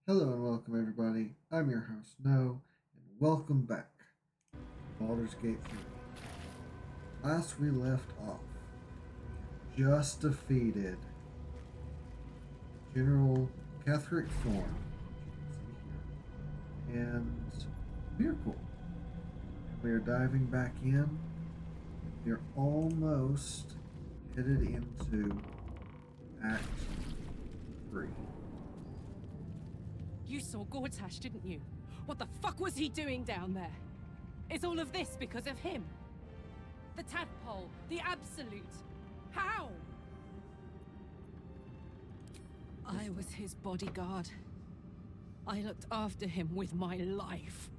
Hello and welcome everybody. I'm your host Snowe, and welcome back to Baldur's Gate 3. Last we left off, we had just defeated General Catherick Thorn, and Miracle. And we are diving back in. We are almost headed into Act 3. You saw Gortash, didn't you? What the fuck was he doing down there? Is all of this because of him? The tadpole, the absolute. How? I was his bodyguard. I looked after him with my life.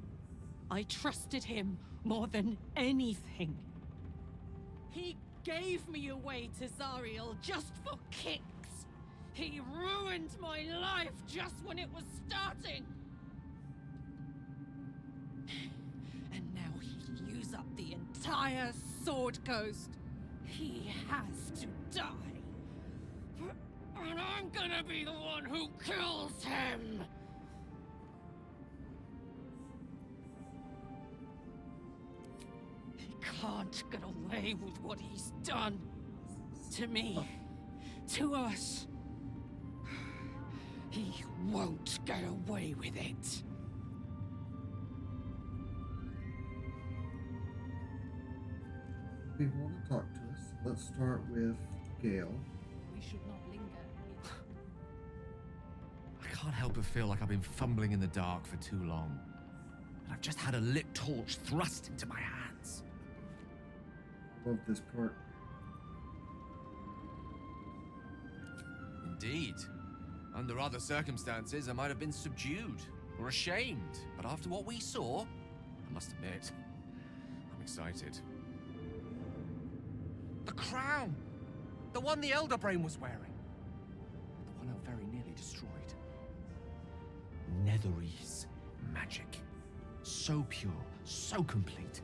I trusted him more than anything. He gave me away to Zariel just for kicks. He ruined my life just when it was starting. And now he'll use up the entire Sword Coast. He has to die. And I'm gonna be the one who kills him. He can't get away with what he's done. To me. To us. He won't get away with it. People want to talk to us. Let's start with Gale. We should not linger. I can't help but feel like I've been fumbling in the dark for too long. And I've just had a lit torch thrust into my hands. Love this part. Indeed. Under other circumstances, I might have been subdued or ashamed. But after what we saw, I must admit, I'm excited. The crown! The one the Elder Brain was wearing. The one I very nearly destroyed. Netherese magic. So pure, so complete,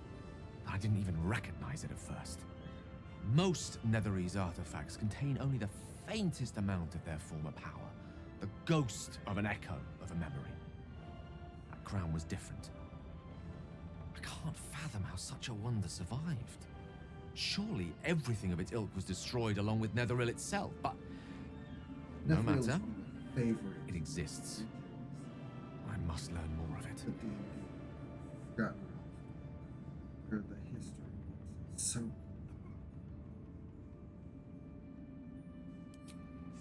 that I didn't even recognize it at first. Most Netherese artifacts contain only the faintest amount of their former power. The ghost of an echo of a memory. That crown was different. I can't fathom how such a wonder survived. Surely everything of its ilk was destroyed along with Netheril itself, but no Netheril is matter. one of my favorite. It exists. I must learn more of it. The D&D. Forgotten. Heard the history. It's so.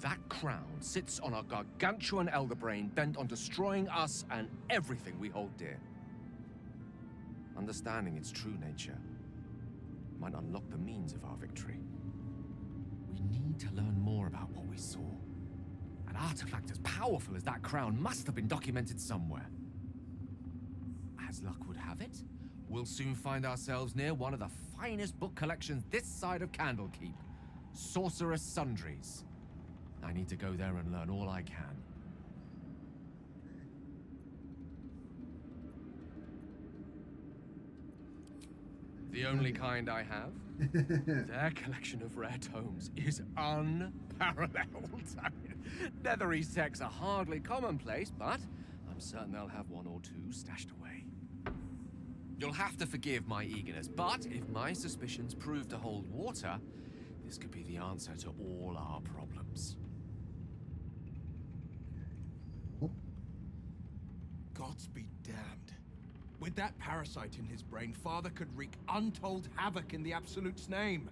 That crown sits on a gargantuan elder brain bent on destroying us and everything we hold dear. Understanding its true nature might unlock the means of our victory. We need to learn more about what we saw. An artifact as powerful as that crown must have been documented somewhere. As luck would have it, we'll soon find ourselves near one of the finest book collections this side of Candlekeep, Sorcerous Sundries. I need to go there and learn all I can. The only kind I have. Their collection of rare tomes is unparalleled. I mean, Netherese texts are hardly commonplace, but I'm certain they'll have one or two stashed away. You'll have to forgive my eagerness, but if my suspicions prove to hold water, this could be the answer to all our problems. Gods be damned. With that parasite in his brain, Father could wreak untold havoc in the Absolute's name.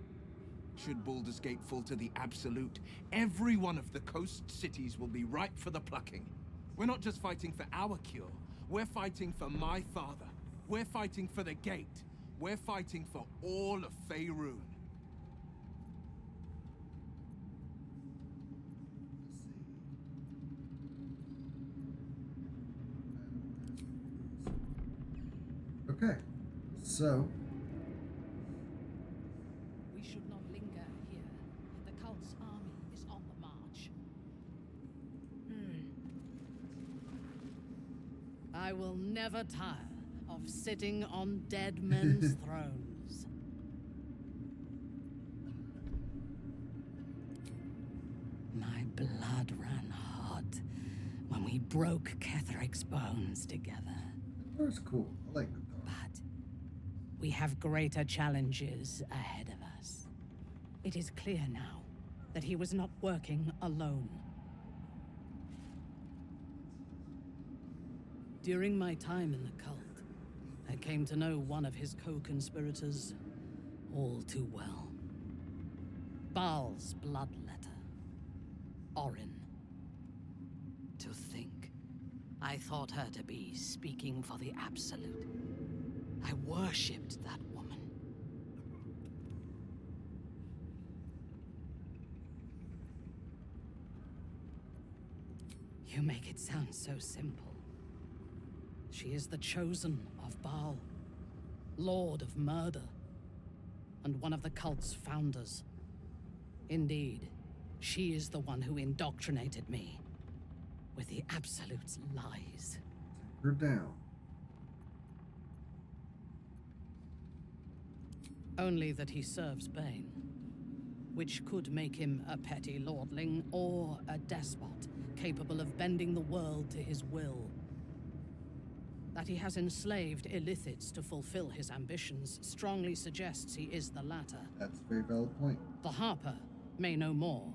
Should Baldur's Gate fall to the Absolute, every one of the coast cities will be ripe for the plucking. We're not just fighting for our cure, we're fighting for my father. We're fighting for the Gate. We're fighting for all of Faerun. Okay, so We should not linger here. The cult's army is on the march. I will never tire of sitting on dead men's thrones. My blood ran hot when we We broke Ketheric's bones together. That's cool. I like the dog. But we have greater challenges ahead of us. It is clear now that he was not working alone. During my time in the cult, I came to know one of his co-conspirators all too well. Baal's bloodletter, Orin. To think, I thought her to be speaking for the Absolute. I worshipped that woman. You make it sound so simple. She is the chosen of Baal, Lord of Murder, and one of the cult's founders. Indeed, she is the one who indoctrinated me with the Absolute's lies. Take her down. Only that he serves Bane, which could make him a petty lordling or a despot capable of bending the world to his will. That he has enslaved illithids to fulfill his ambitions strongly suggests he is the latter. That's a very valid point. The Harper may know more.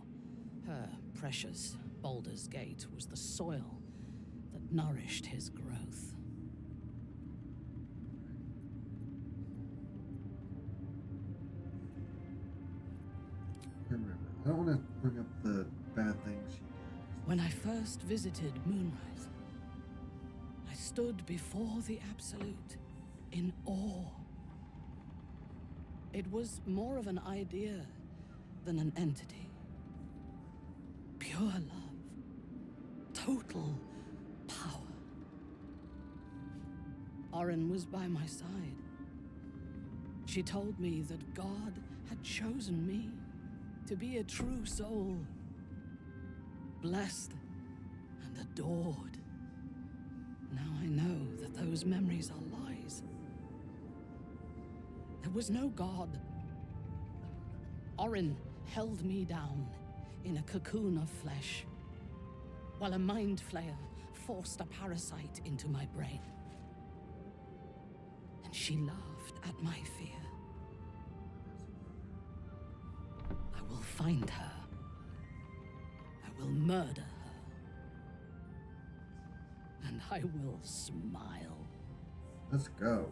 Her precious Baldur's Gate was the soil that nourished his growth. Remember, I don't want to bring up the bad things she did. When I first visited Moonrise, I stood before the Absolute in awe. It was more of an idea than an entity. Pure love. Total power. Orin was by my side. She told me that God had chosen me to be a true soul. Blessed and adored. Now I know that those memories are lies. There was no God. Orin held me down in a cocoon of flesh, while a mind flayer forced a parasite into my brain. And she laughed at my fear. I will find her. I will murder her. And I will smile. Let's go.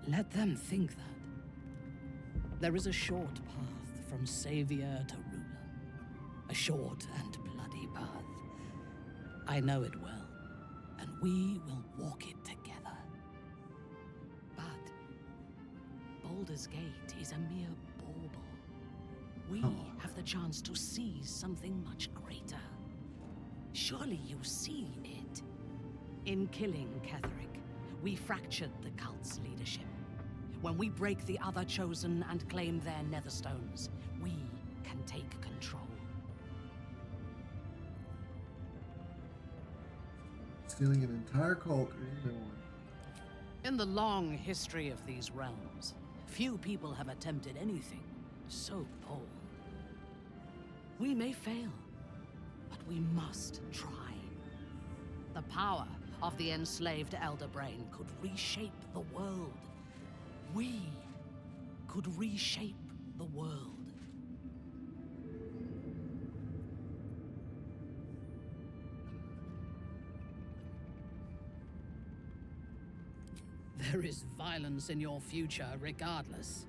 Let them think that. There is a short path from savior to ruler. A short and bloody path. I know it well, and we will walk it together. But Baldur's Gate is a mere bauble. We have the chance to seize something much greater. Surely you see it. In killing Ketheric, we fractured the cult's leadership. When we break the other Chosen and claim their Netherstones, we can take control. Stealing an entire cult is no one. In the long history of these realms, few people have attempted anything so bold. We may fail, but we must try. The power of the enslaved Elder Brain could reshape the world. We could reshape the world. There is violence in your future regardless.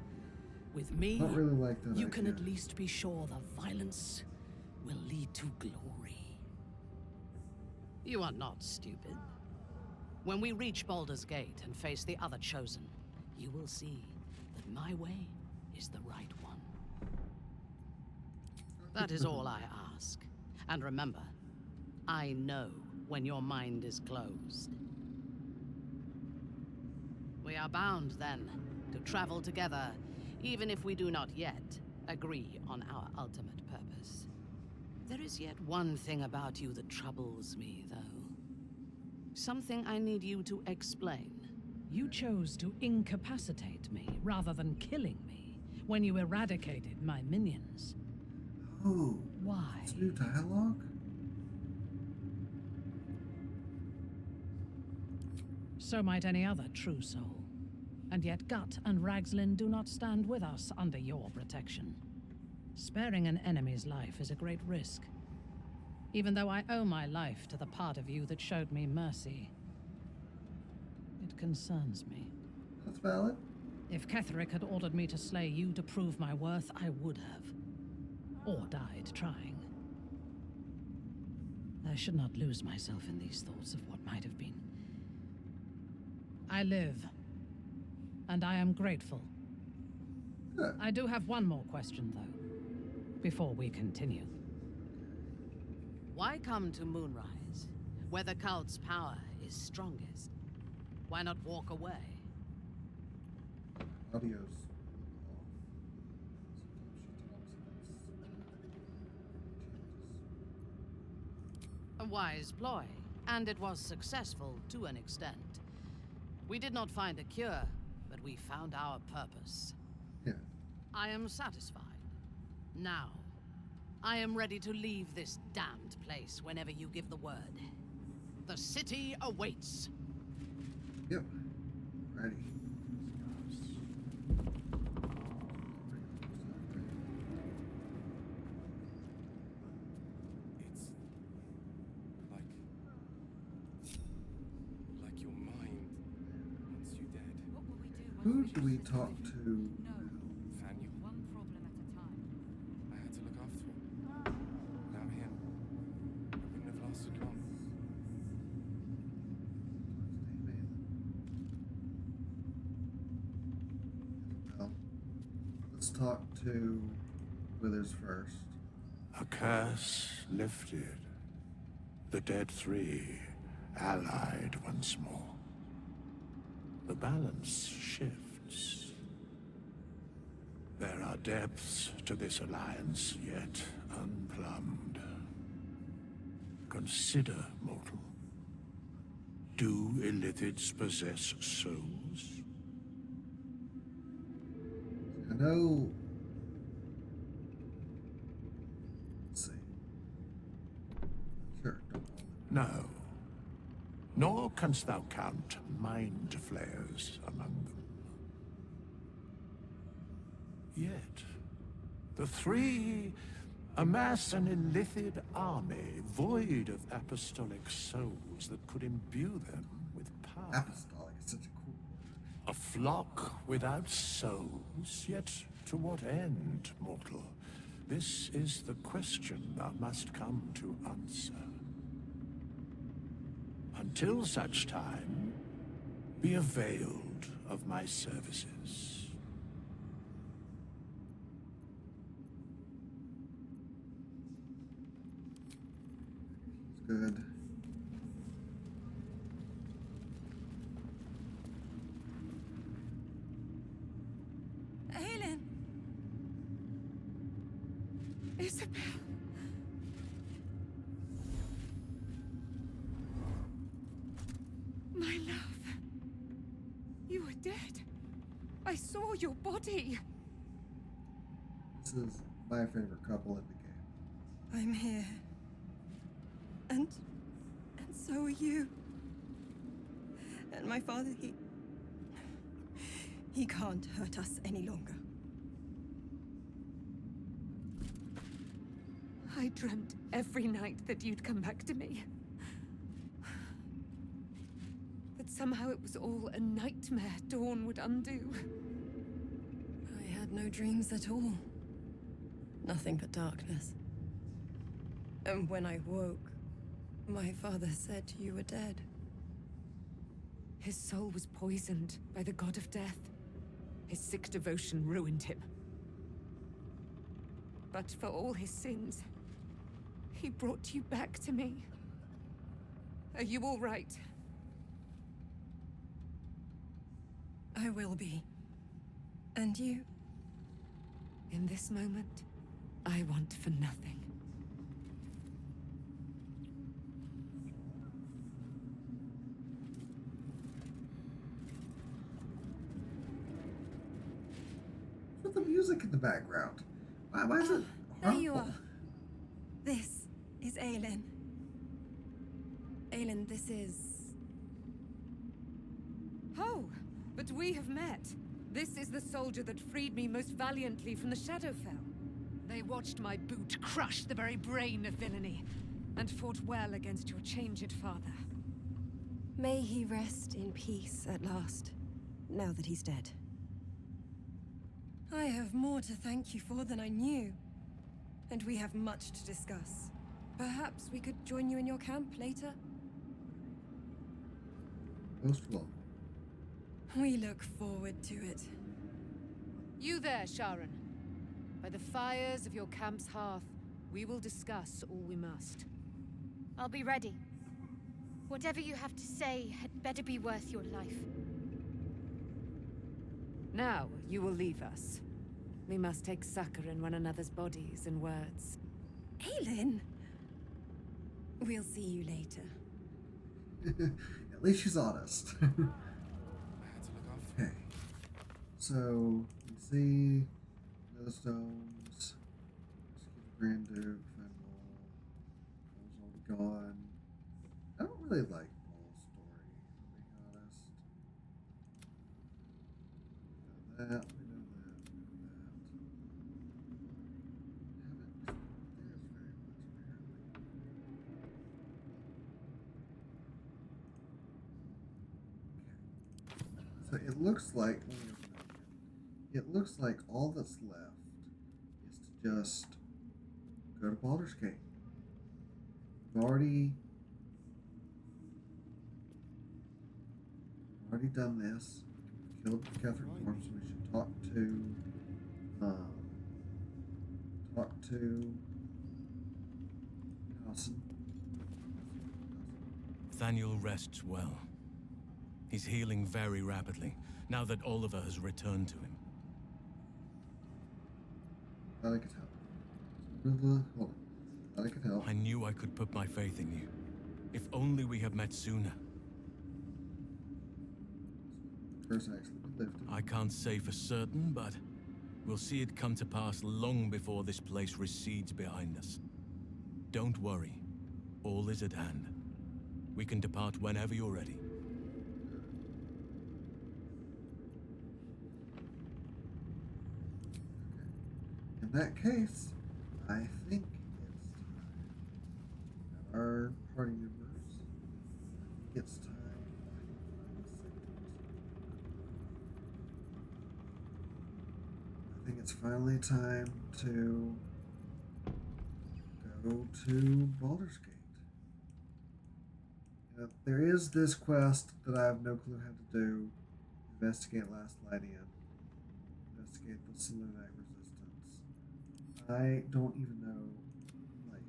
With me, Not really like that you can idea. at least be sure the violence will lead to glory. You are not stupid. When we reach Baldur's Gate and face the other Chosen, you will see that my way is the right one. That is all I ask. And remember, I know when your mind is closed. We are bound, then, to travel together, even if we do not yet agree on our ultimate purpose. There is yet one thing about you that troubles me, though. Something I need you to explain. You chose to incapacitate me rather than killing me when you eradicated my minions. Oh, Why? it's new dialogue? So might any other true soul. And yet Gut and Ragslin do not stand with us under your protection. Sparing an enemy's life is a great risk. Even though I owe my life to the part of you that showed me mercy, it concerns me. That's valid. If Ketherick had ordered me to slay you to prove my worth, I would have. Or died trying. I should not lose myself in these thoughts of what might have been. I live. And I am grateful. Good. I do have one more question, though, before we continue. Why come to Moonrise, where the cult's power is strongest? Why not walk away? Audio's off. A wise ploy, and it was successful to an extent. We did not find a cure, but we found our purpose. Yeah. I am satisfied. Now, I am ready to leave this damned place whenever you give the word. The city awaits. Yep. Ready. It's like your mind wants you dead. What will we do Who do we talk to? Nathaniel, One problem at a time. I had to look after him. Without him, I wouldn't have lasted long. Well, let's talk to Withers first. A curse lifted. The dead three allied once more. The balance shifts. There are depths to this alliance yet unplumbed. Consider, mortal. Do illithids possess souls? I know. Let's see. Sure. No. Nor canst thou count mind flayers among them. Yet, the three amass an illithid army void of apostolic souls that could imbue them with power. Apostolic is such a cool word. A flock without souls, yet to what end, mortal? This is the question thou must come to answer. Until such time, be availed of my services. It's good. Aelin! Isabel! My love. You were dead. I saw your body. This is my favorite couple in the game. I'm here. And so are you. And my father, he can't hurt us any longer. I dreamt every night that you'd come back to me. That somehow it was all a nightmare Dawn would undo. I had no dreams at all. Nothing but darkness. And when I woke, my father said you were dead. His soul was poisoned by the god of death. His sick devotion ruined him. But for all his sins, he brought you back to me. Are you all right? I will be. And you? In this moment, I want for nothing. What's with the music in the background? Why is it There you harmful? are. This is Aelin. Aelin, this is... Oh, but we have met. This is the soldier that freed me most valiantly from the Shadowfell. They watched my boot crush the very brain of villainy, and fought well against your changed father. May he rest in peace at last, now that he's dead. I have more to thank you for than I knew, and we have much to discuss. Perhaps we could join you in your camp later? Most welcome. We look forward to it. You there, Sharon. By the fires of your camp's hearth, we will discuss all we must. I'll be ready. Whatever you have to say had better be worth your life. Now, you will leave us. We must take succor in one another's bodies and words. Aelin! We'll see you later. At least she's honest. I had to look after Okay. So, you see the stones, Grand Duke, Fenwal, those all gone. I don't really like Paul's story, to be honest. We know that, we know that, we know that. Haven't explored theirs very much, apparently. Okay. So it looks like, it looks like all that's left is to just go to Baldur's Gate. We've already done this. Killed the Catholic Form, so we should talk to Nelson. Nathaniel rests well. He's healing very rapidly, now that Oliver has returned to him. Glad I could help. Hold on. Glad I could help. I knew I could put my faith in you. If only we had met sooner. Curse actually be lifted. I can't say for certain, but we'll see it come to pass long before this place recedes behind us. Don't worry. All is at hand. We can depart whenever you're ready. In that case, I think it's time. Our party members, I think it's time. I think it's finally time to go to Baldur's Gate. There is this quest that I have no clue how to do. Investigate Last Light In. Investigate the Selenic Resistance. I don't even know, like...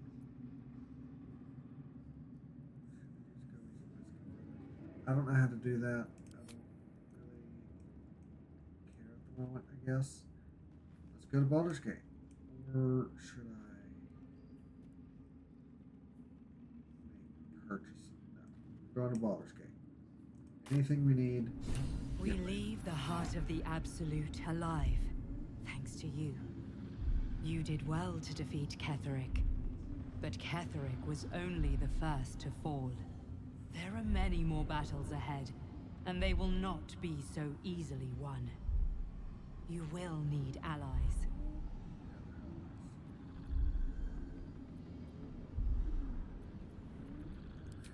I don't know how to do that. I don't really care at the moment, I guess. Let's go to Baldur's Gate. Or should I purchase it? No. We're going to Baldur's Gate. Anything we need. We leave the heart of the Absolute alive, thanks to you. You did well to defeat Ketheric, but Ketheric was only the first to fall. There are many more battles ahead, and they will not be so easily won. You will need allies.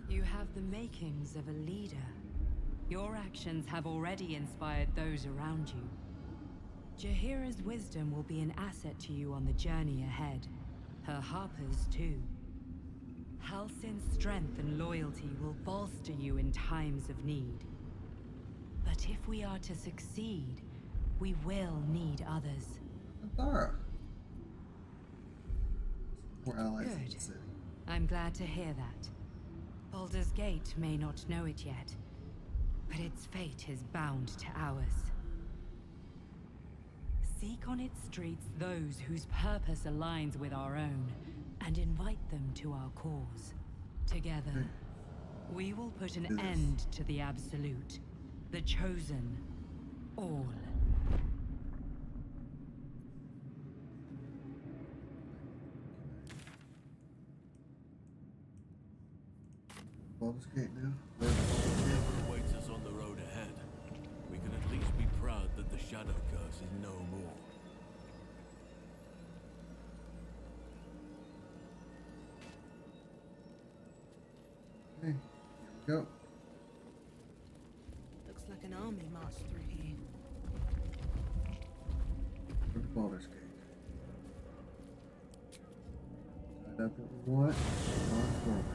You have the makings of a leader. Your actions have already inspired those around you. Jaheira's wisdom will be an asset to you on the journey ahead. Her Harper's too. Halsin's strength and loyalty will bolster you in times of need. But if we are to succeed, we will need others. Thara. More allies in Good. the city. I'm glad to hear that. Baldur's Gate may not know it yet, but its fate is bound to ours. Seek on its streets those whose purpose aligns with our own, and invite them to our cause. Together, we will put an end to the Absolute, the Chosen, all. Baldur's Gate now. Whatever awaits us on the road ahead, we can at least be proud that the Shadow Curse is no more. Okay, here we go. Looks like an army marched through here. For the Baldur's Gate. Set up what we want. On forward.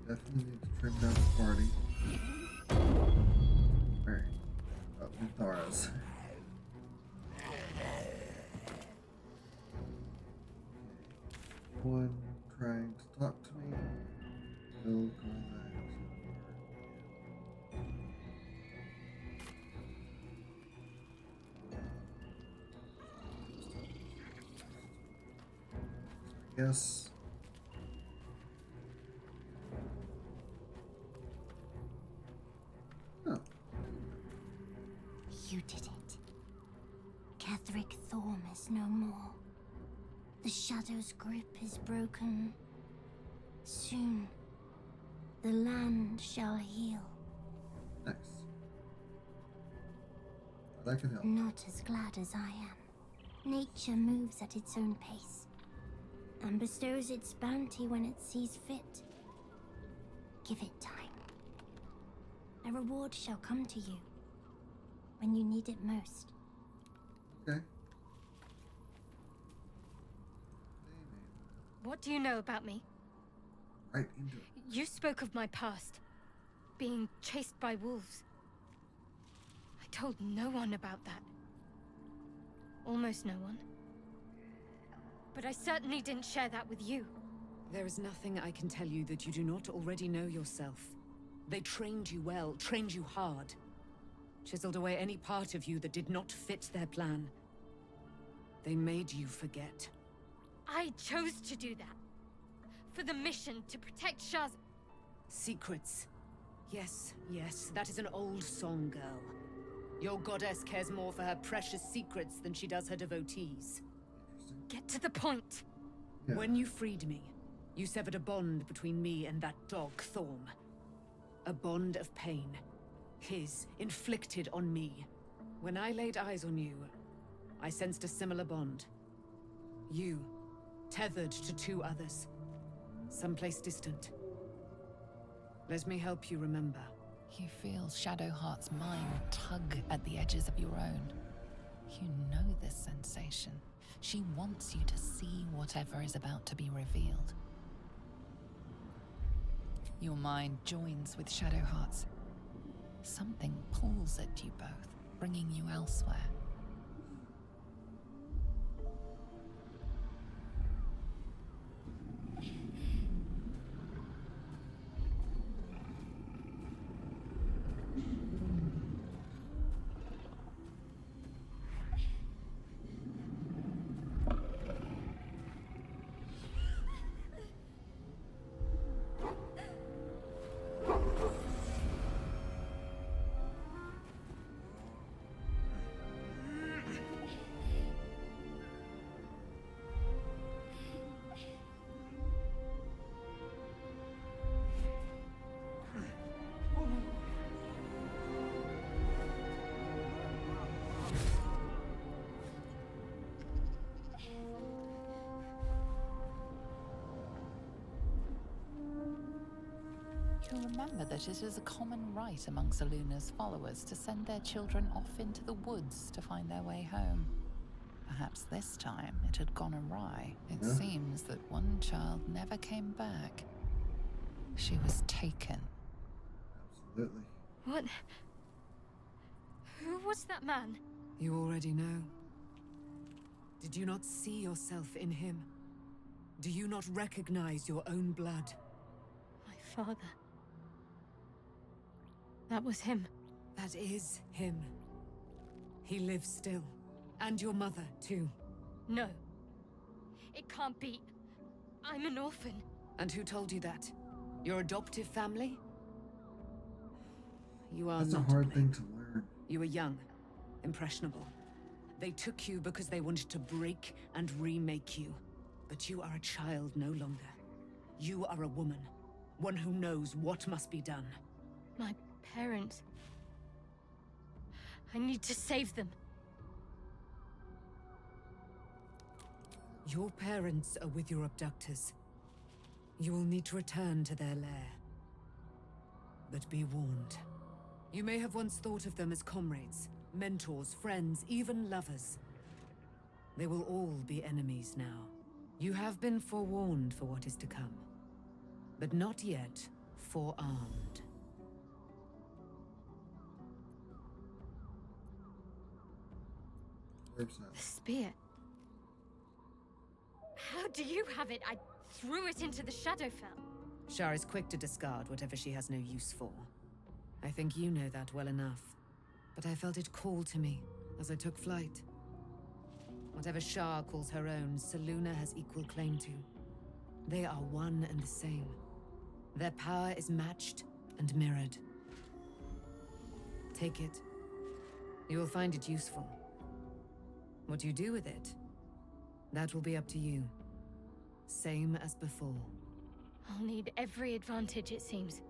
Definitely need to trim down the party. Alright. Up Minthara's. One trying to talk to me. No contact. Yes. Oh. You did it. Catherick Thorm is no more. The Shadow's grip is broken. Soon, the land shall heal. Nice. That can help. Not as glad as I am. Nature moves at its own pace and bestows its bounty when it sees fit. Give it time. A reward shall come to you when you need it most. Okay. What do you know about me? Right into it. You spoke of my past. Being chased by wolves. I told no one about that. Almost no one. But I certainly didn't share that with you. There is nothing I can tell you that you do not already know yourself. They trained you well, trained you hard. Chiseled away any part of you that did not fit their plan. They made you forget. I chose to do that. For the mission to protect Shaz. Secrets. Yes, yes, that is an old song, girl. Your goddess cares more for her precious secrets than she does her devotees. Get to the point. Yeah. When you freed me, you severed a bond between me and that dog, Thorm. A bond of pain. His, inflicted on me. When I laid eyes on you, I sensed a similar bond. You, tethered to two others. Someplace distant. Let me help you remember. You feel Shadowheart's mind tug at the edges of your own. You know this sensation. She wants you to see whatever is about to be revealed. Your mind joins with Shadowheart's. Something pulls at you both, bringing you elsewhere. You remember that it is a common right among Seluna's followers to send their children off into the woods to find their way home. Perhaps this time it had gone awry. It seems that one child never came back. She was taken. Absolutely. What? Who was that man? You already know. Did you not see yourself in him? Do you not recognize your own blood? My father. That was him. That is him. He lives still. And your mother, too. No. It can't be. I'm an orphan. And who told you that? Your adoptive family? You are That's not a hard thing to learn. You were young, impressionable. They took you because they wanted to break and remake you. But you are a child no longer. You are a woman, one who knows what must be done. My parents. I need to save them. Your parents are with your abductors. You will need to return to their lair. But be warned. You may have once thought of them as comrades, mentors, friends, even lovers. They will all be enemies now. You have been forewarned for what is to come, but not yet forearmed. The spear. How do you have it? I threw it into the Shadowfell. Shar is quick to discard whatever she has no use for. I think you know that well enough. But I felt it call to me as I took flight. Whatever Shar calls her own, Selûne has equal claim to. They are one and the same. Their power is matched and mirrored. Take it. You will find it useful. What you do with it, that will be up to you. Same as before. I'll need every advantage, it seems.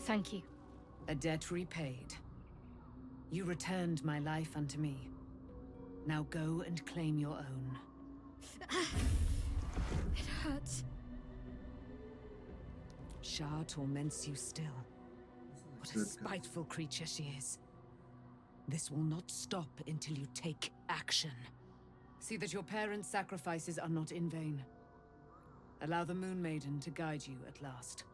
Thank you. A debt repaid. You returned my life unto me. Now go and claim your own. It hurts. Shar torments you still. What a spiteful creature she is. This will not stop until you take action. See that your parents' sacrifices are not in vain. Allow the Moon Maiden to guide you at last.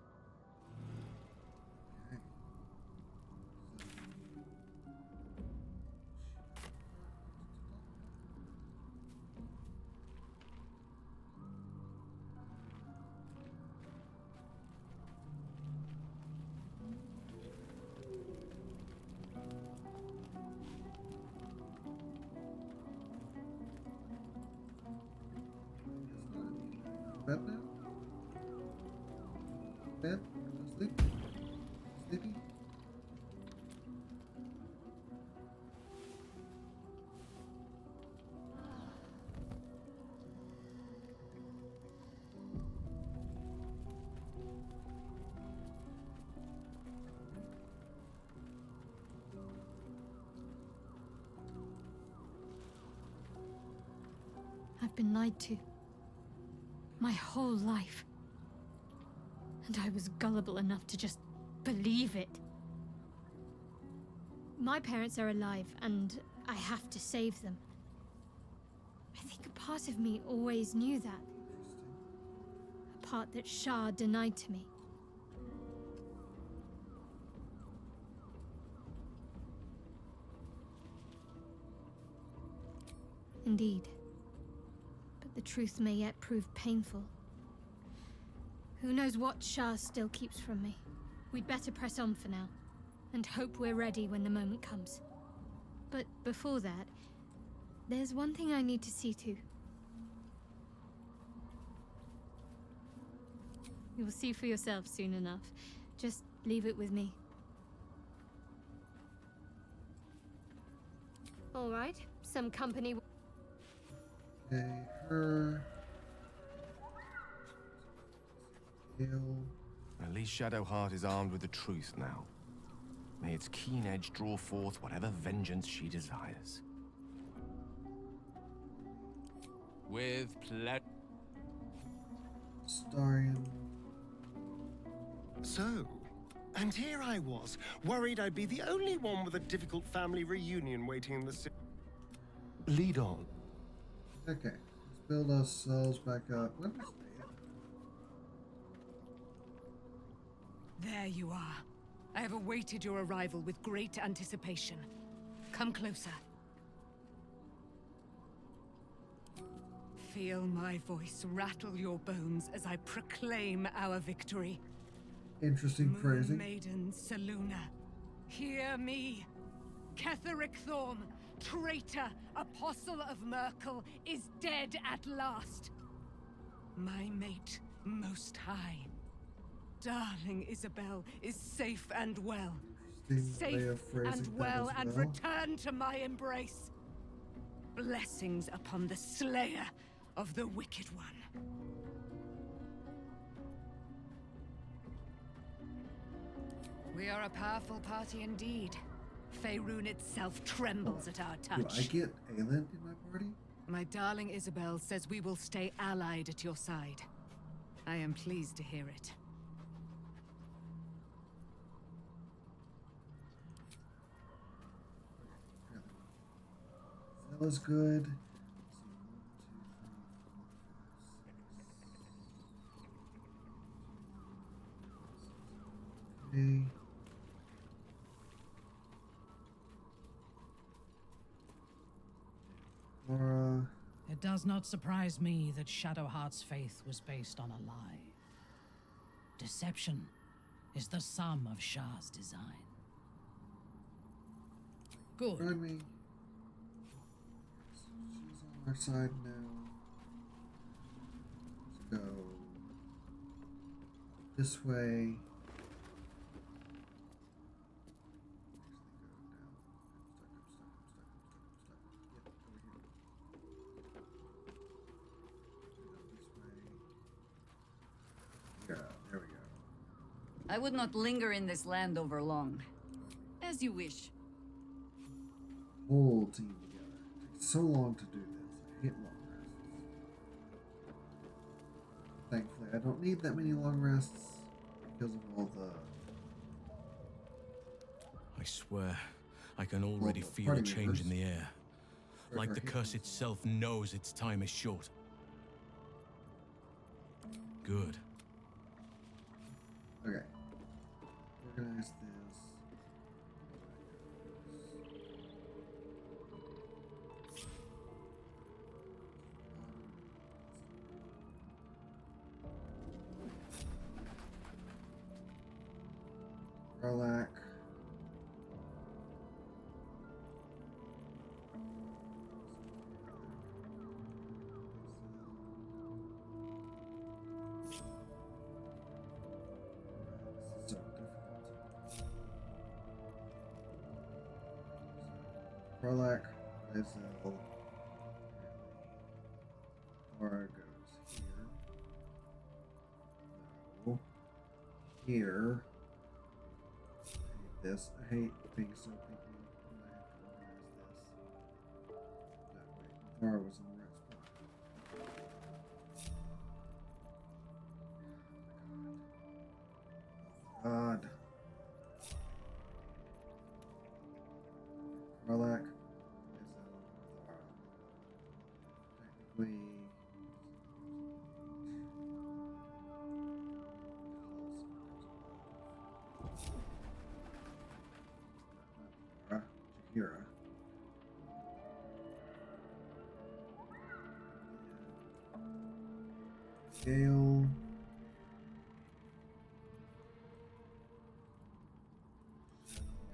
Bed now? Bed? Sleep? Sleepy? I've been lied to. My whole life. And I was gullible enough to just believe it. My parents are alive, and I have to save them. I think a part of me always knew that. A part that Shar denied to me. Indeed. But the truth may yet prove painful. Who knows what Shar still keeps from me? We'd better press on for now, and hope we're ready when the moment comes. But before that, there's one thing I need to see to. You'll see for yourself soon enough. Just leave it with me. All right, some company. Okay, her. At least Shadowheart is armed with the truth now. May its keen edge draw forth whatever vengeance she desires. With pleasure. Starion. So, and here I was, worried I'd be the only one with a difficult family reunion waiting in the city. Lead on. Okay, let's build ourselves back up. Let me stay. There you are. I have awaited your arrival with great anticipation. Come closer. Feel my voice rattle your bones as I proclaim our victory. Interesting phrasing. Maiden Selûne, hear me. Ketheric Thorm, traitor, apostle of Myrkul, is dead at last. My mate, Most High, darling Isabel, is safe and well. safe phrasing and that well, as and well. return to my embrace. Blessings upon the slayer of the Wicked One. We are a powerful party indeed. Faerun itself trembles at our Do I touch. get Aelin in my party? My darling Isabel says we will stay allied at your side. I am pleased to hear it. Zella's good. Okay. Laura. It does not surprise me that Shadowheart's faith was based on a lie. Deception is the sum of Shah's design. Good. Remind me. She's on our side now. Let's go this way. I would not linger in this land over long. As you wish. Whole team together. It takes so long to do this. I hate long rests. Thankfully, I don't need that many long rests because of all the. I swear, I can already the feel a party change in members. the air. Like the curse itself knows its time is short. Good. Okay. Organize this. Relax. So difficult. Prolac, Izel, Laura goes here. No. Here. I hate this. I hate being so picky when I have to organize this. That way. Laura was in the right spot. God. Prolac. Technically. Laura. Shakira. Gale.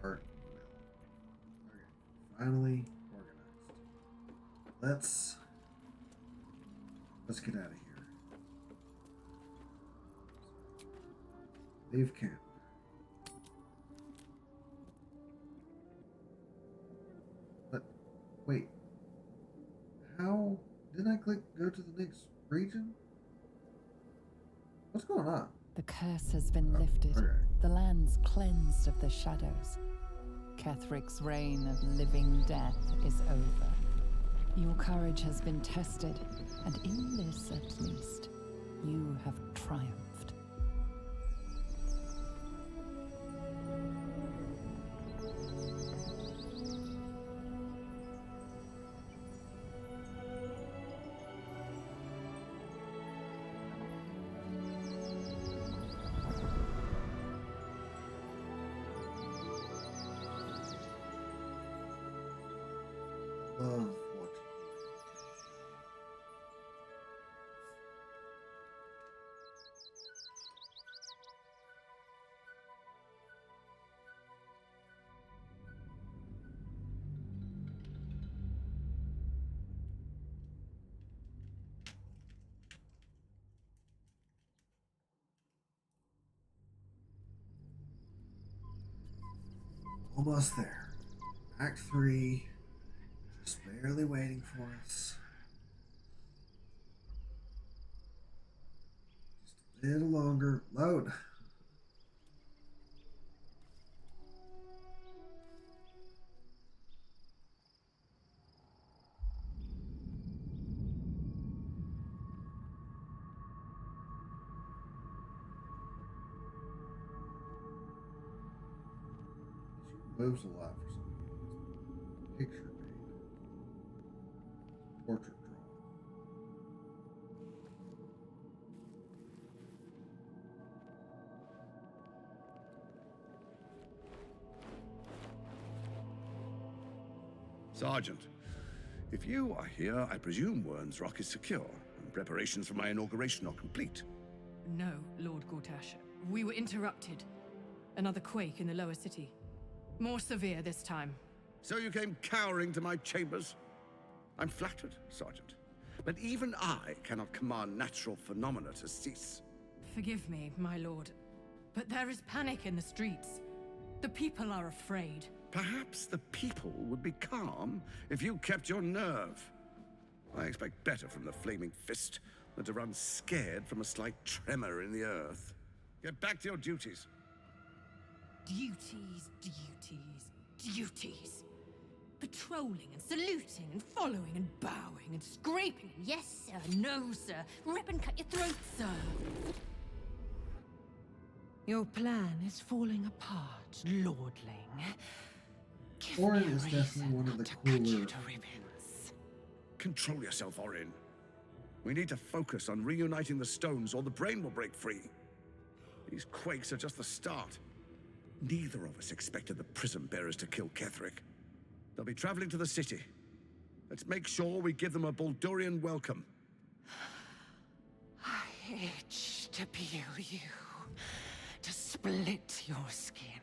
Art. Okay. Finally organized. Let's get out of here. Leave camp. But wait. How didn't I click go to the next region? What's going on? The curse has been lifted. The land's cleansed of the shadows. Kethric's reign of living death is over. Your courage has been tested, and in this at least, you have triumphed. Love what Almost there. Act 3. Just barely waiting for us. Just a little longer. Load. Moves a lot for some reason. Picture made. Portrait drawn. Sergeant, if you are here, I presume Wern's Rock is secure, and preparations for my inauguration are complete. No, Lord Gortash. We were interrupted. Another quake in the lower city. More severe this time. So you came cowering to my chambers? I'm flattered, Sergeant. But even I cannot command natural phenomena to cease. Forgive me, my lord, but there is panic in the streets. The people are afraid. Perhaps the people would be calm if you kept your nerve. I expect better from the Flaming Fist than to run scared from a slight tremor in the earth. Get back to your duties. Duties, duties, duties. Patrolling and saluting and following and bowing and scraping. Yes, sir. No, sir. Rip and cut your throat, sir. Your plan is falling apart, lordling. Orin is definitely one of the cooler. Control yourself, Orin. We need to focus on reuniting the stones or the brain will break free. These quakes are just the start. Neither of us expected the prism bearers to kill Ketheric. They'll be traveling to the city. Let's make sure we give them a Baldurian welcome. I itch to peel you, to split your skin,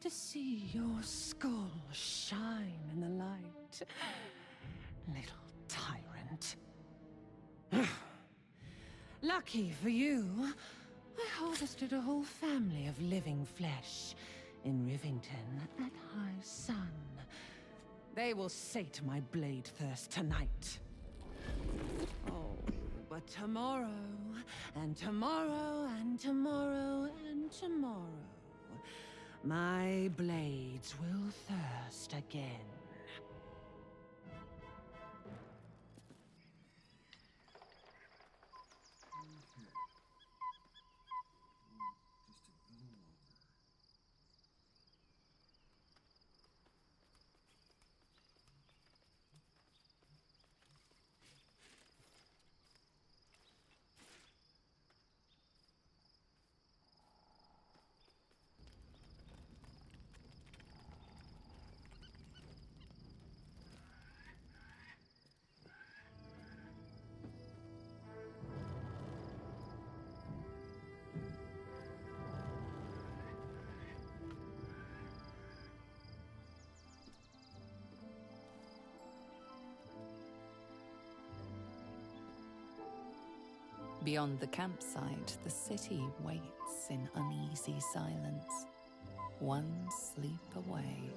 to see your skull shine in the light. Little tyrant. Lucky for you, I harvested a whole family of living flesh in Rivington at high sun. They will sate my blade thirst tonight. Oh, but tomorrow, and tomorrow, and tomorrow, and tomorrow, my blades will thirst again. Beyond the campsite, the city waits in uneasy silence, one sleep away.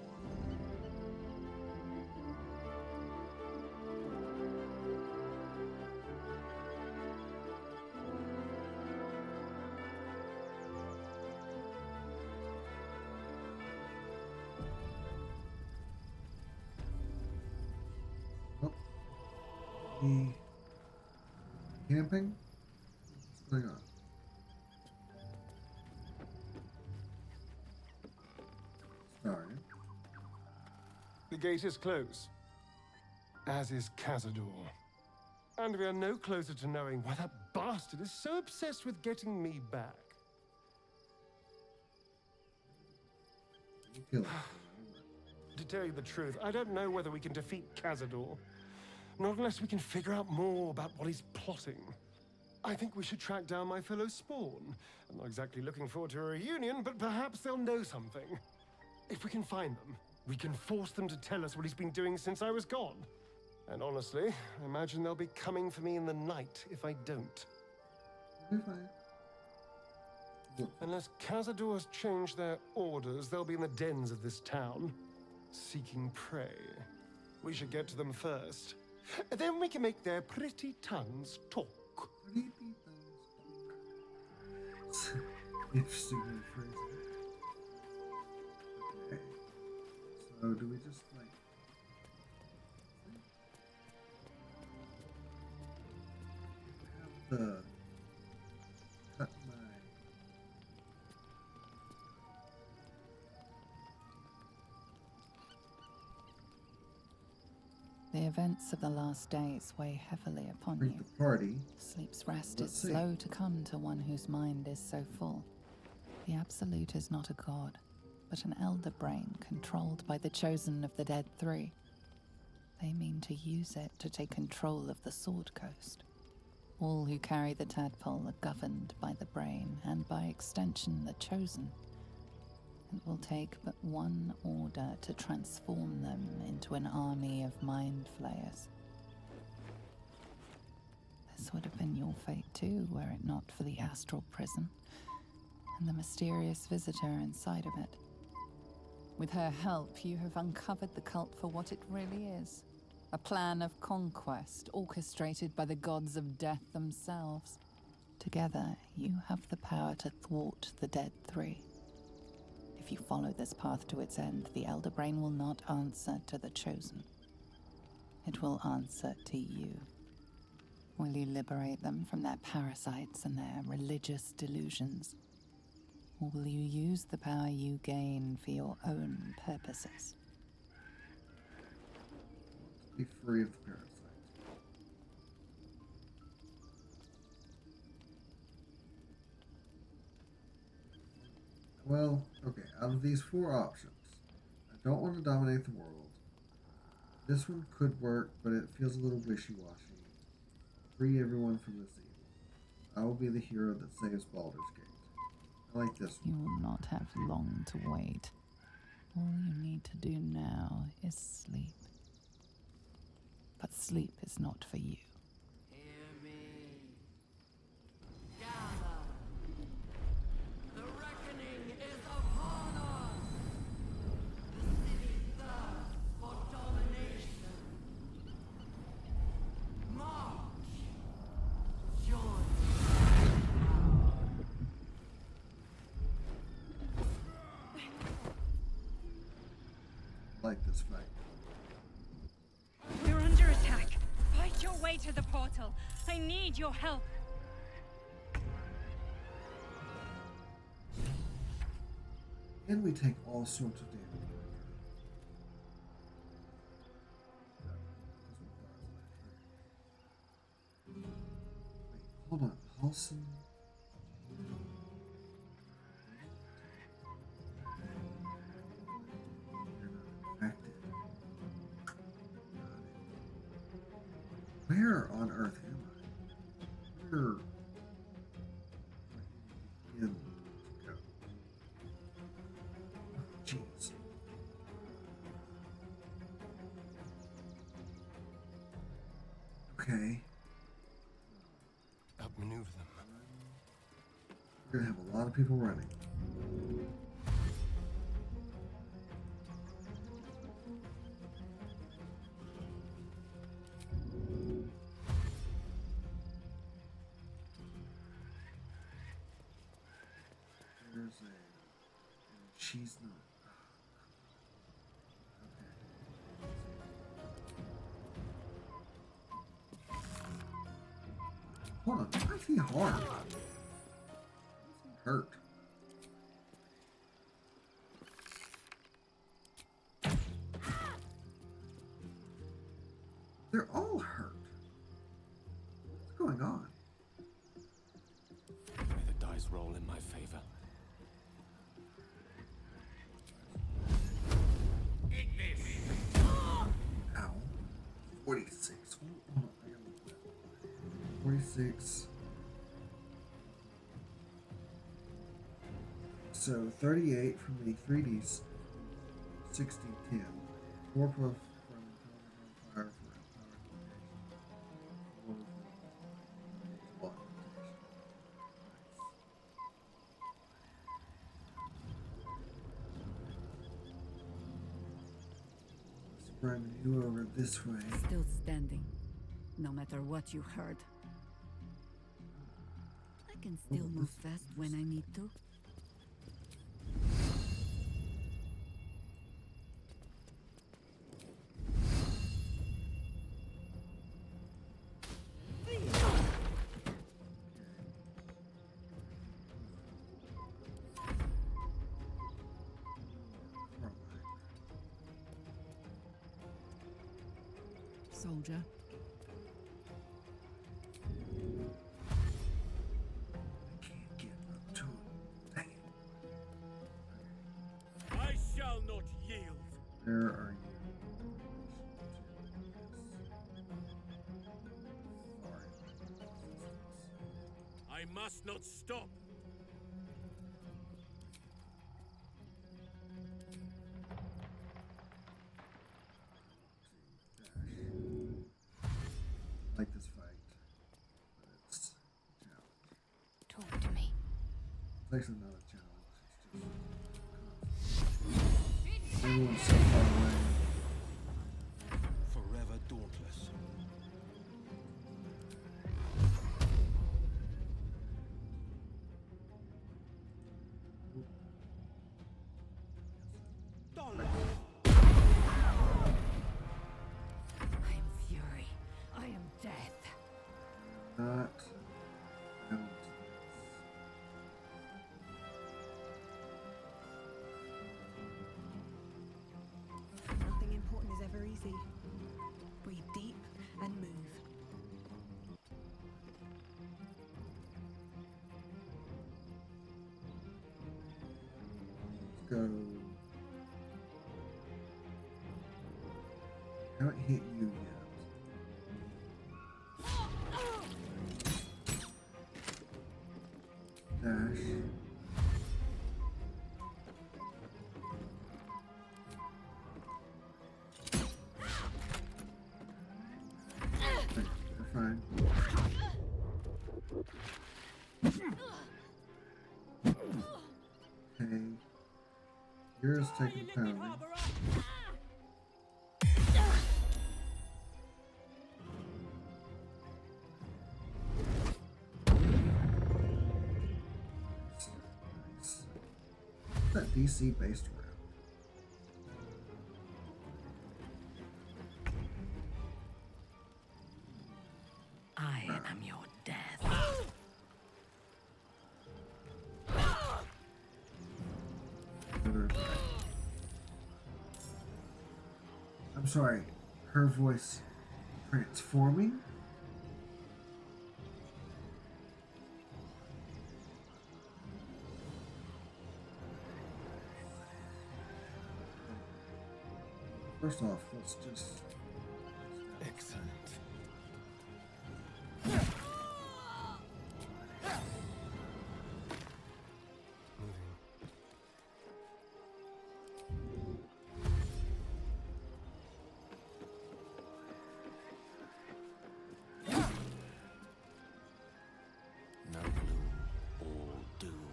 Camping? What's going on? Sorry. The gate is closed, as is Cazador. And we are no closer to knowing why that bastard is so obsessed with getting me back. To tell you the truth, I don't know whether we can defeat Cazador. Not unless we can figure out more about what he's plotting. I think we should track down my fellow Spawn. I'm not exactly looking forward to a reunion, but perhaps they'll know something. If we can find them, we can force them to tell us what he's been doing since I was gone. And honestly, I imagine they'll be coming for me in the night if I don't. We'll be fine. Unless Cazador has changed their orders, they'll be in the dens of this town, seeking prey. We should get to them first. Then we can make their pretty tongues talk. Interesting way to phrase it. Okay. So do we just like have the cut my The events of the last days weigh heavily upon bring you. the party? Sleep's rest Let's is see. slow to come to one whose mind is so full. The Absolute is not a god, but an elder brain controlled by the chosen of the Dead Three. They mean to use it to take control of the Sword Coast. All who carry the tadpole are governed by the brain, and by extension the chosen. It will take but one order to transform them into an army of mind flayers. This would have been your fate too, were it not for the astral prison and the mysterious visitor inside of it. With her help, you have uncovered the cult for what it really is. A plan of conquest orchestrated by the gods of death themselves. Together, you have the power to thwart the Dead Three. If you follow this path to its end, the Elder Brain will not answer to the Chosen. It will answer to you. Will you liberate them from their parasites and their religious delusions? Or will you use the power you gain for your own purposes? Be free of the parasites. Well, okay, out of these four options, I don't want to dominate the world. This one could work, but it feels a little wishy-washy. Free everyone from this evil. I will be the hero that saves Baldur's Gate. I like this one. You will not have long to wait. All you need to do now is sleep. But sleep is not for you. Hear me. Gather. The reckoning is upon us. The city thirsts for domination. March. Join. I like this fight. We're under attack. Fight your way to the portal. I need your help. And we take all sorts of damage. Wait, hold on. Halson. Where on earth am I? Where in to go? Jeez. Okay. Outmaneuver them. We're gonna have a lot of people running. There's a... and she's not... Okay. Hold on, why is he hard? Why is he hurt? They're all hurt. What's going on? May the dice roll in my favor. Ow. 46. Hold on, I gotta look that up. 46. So 38 from the 3Ds. 60, 10. 4 plus from intelligent fire for empowered location. 4 from one. Run you over this way. Still standing, no matter what you heard. I can still move fast when I need to. Soldier. I shall not yield. Where are you? I must not stop. I like this fight, but it's a challenge. Talk to me. It's actually not a challenge. It's just everyone's so far away. Forever dauntless. I am fury. I am death. Not. Nothing important is ever easy. Breathe deep and move. Let's go. Haven't hit you yet. Dash. Okay, you're fine. Okay. Yours taking pounding. Nice. That DC based round. I am your death. I'm sorry, her voice transforming? First off, let's just... Excellent. No gloom, all doom.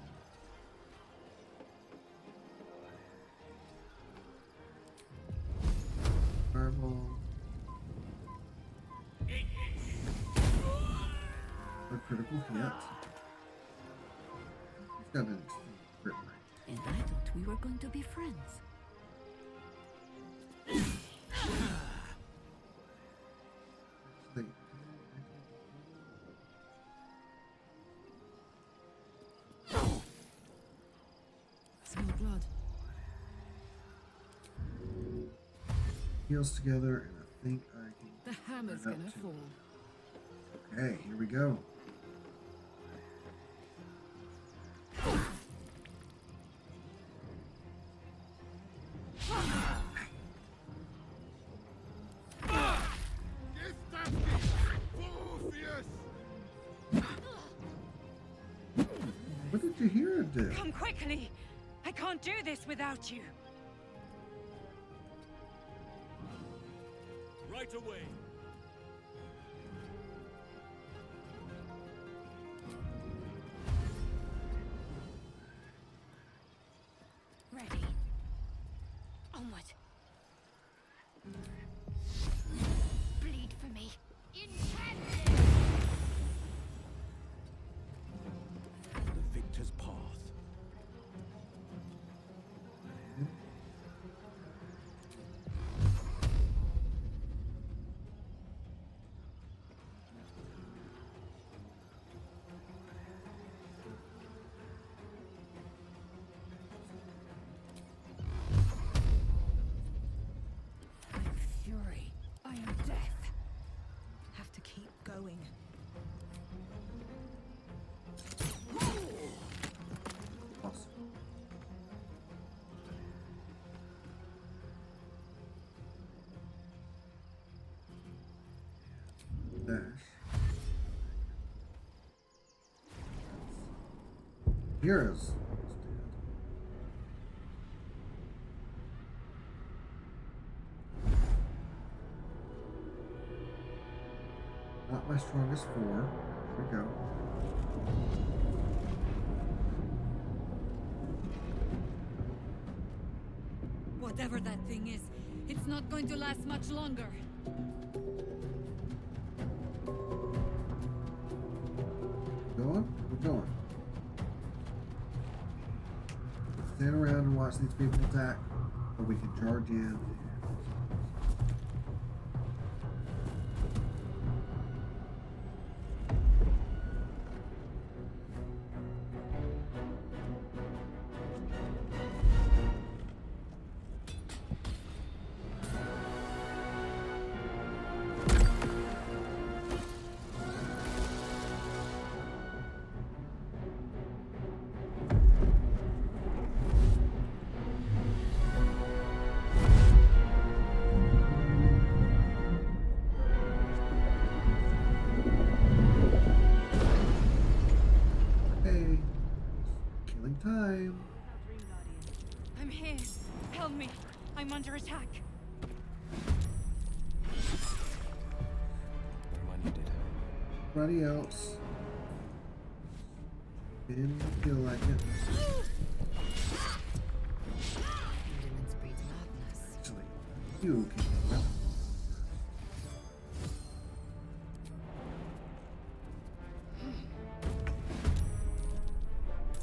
Fireball. A critical hit. He's got an extreme crit rate. And I thought we were going to be friends. Actually, Smell blood. heals together, and I think I can. The hammer's turn it up gonna to- fall. Okay, here we go. What did you hear it do? Come quickly! I can't do this without you. Right away. Ready. Onward. Rhaenyra's dead. Not my strongest 4. There we go. Whatever that thing is, it's not going to last much longer. Going? We're going. Stand around and watch these people attack, or we can charge in. Time. I'm here. Help me. I'm under attack. What am I needed? Everybody else. Didn't feel like it. Actually, you can go up.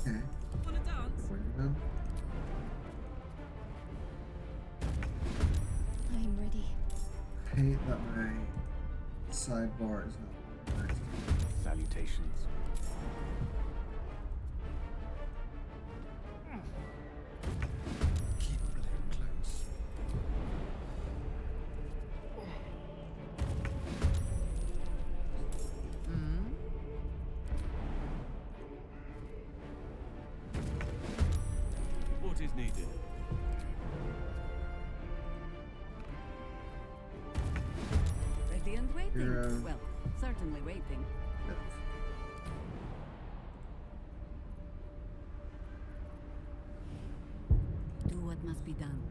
Okay. Them. I'm ready. I hate that my sidebar is not organized. Salutations. Keep playing close. What is needed? Ready and waiting. You're, Well, certainly waiting. Yes. Do what must be done.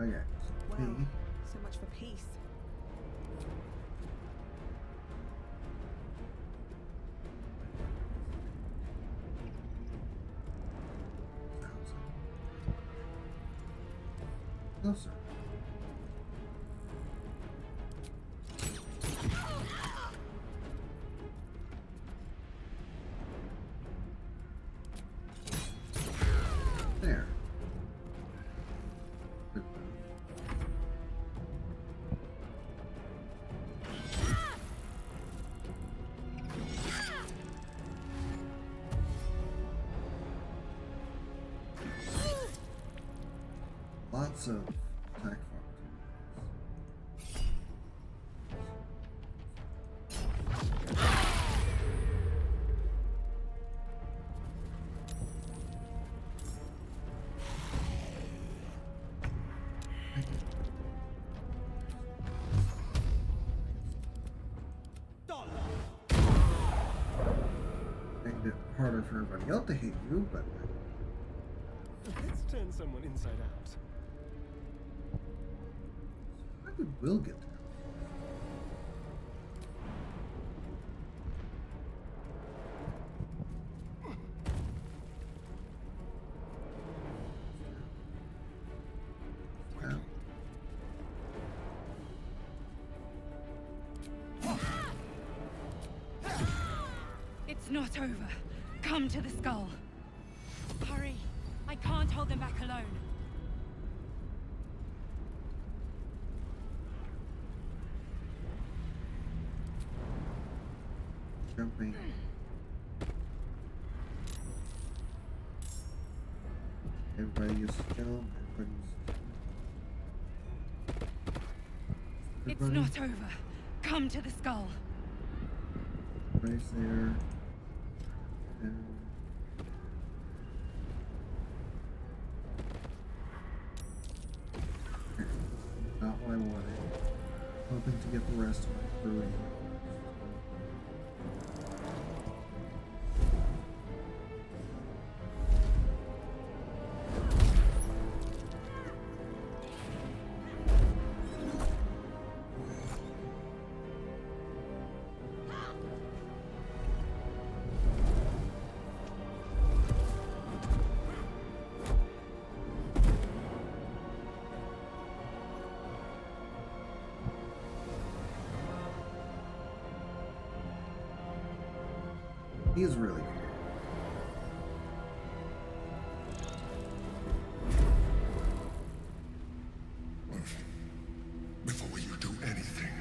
Okay. Wow. Me. So much for peace. Closer. There. Good. Lots of attack Making it harder for everybody else to hate you, but Let's turn someone inside out. I could will get to go. It's not over. Come to the skull. Hurry. I can't hold them back alone. Jumping. Everybody uses jump. It's not over. Come to the skull. Everybody's there. And not what I wanted. hoping to get the rest of my crew in. He's really cool. Before you do anything,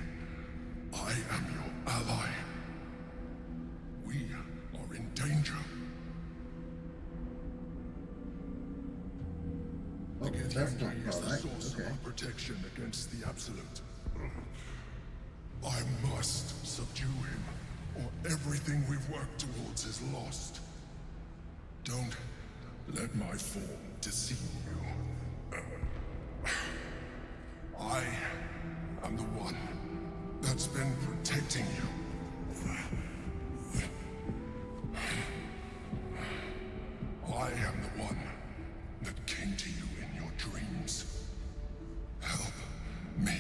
I am your ally. We are in danger. Oh, The that's not Githyanki is the right. source Okay. of our protection against the Absolute. I must subdue him, or everything we've worked towards is lost. Don't let my form deceive you. I am the one that's been protecting you. I am the one that came to you in your dreams. Help me.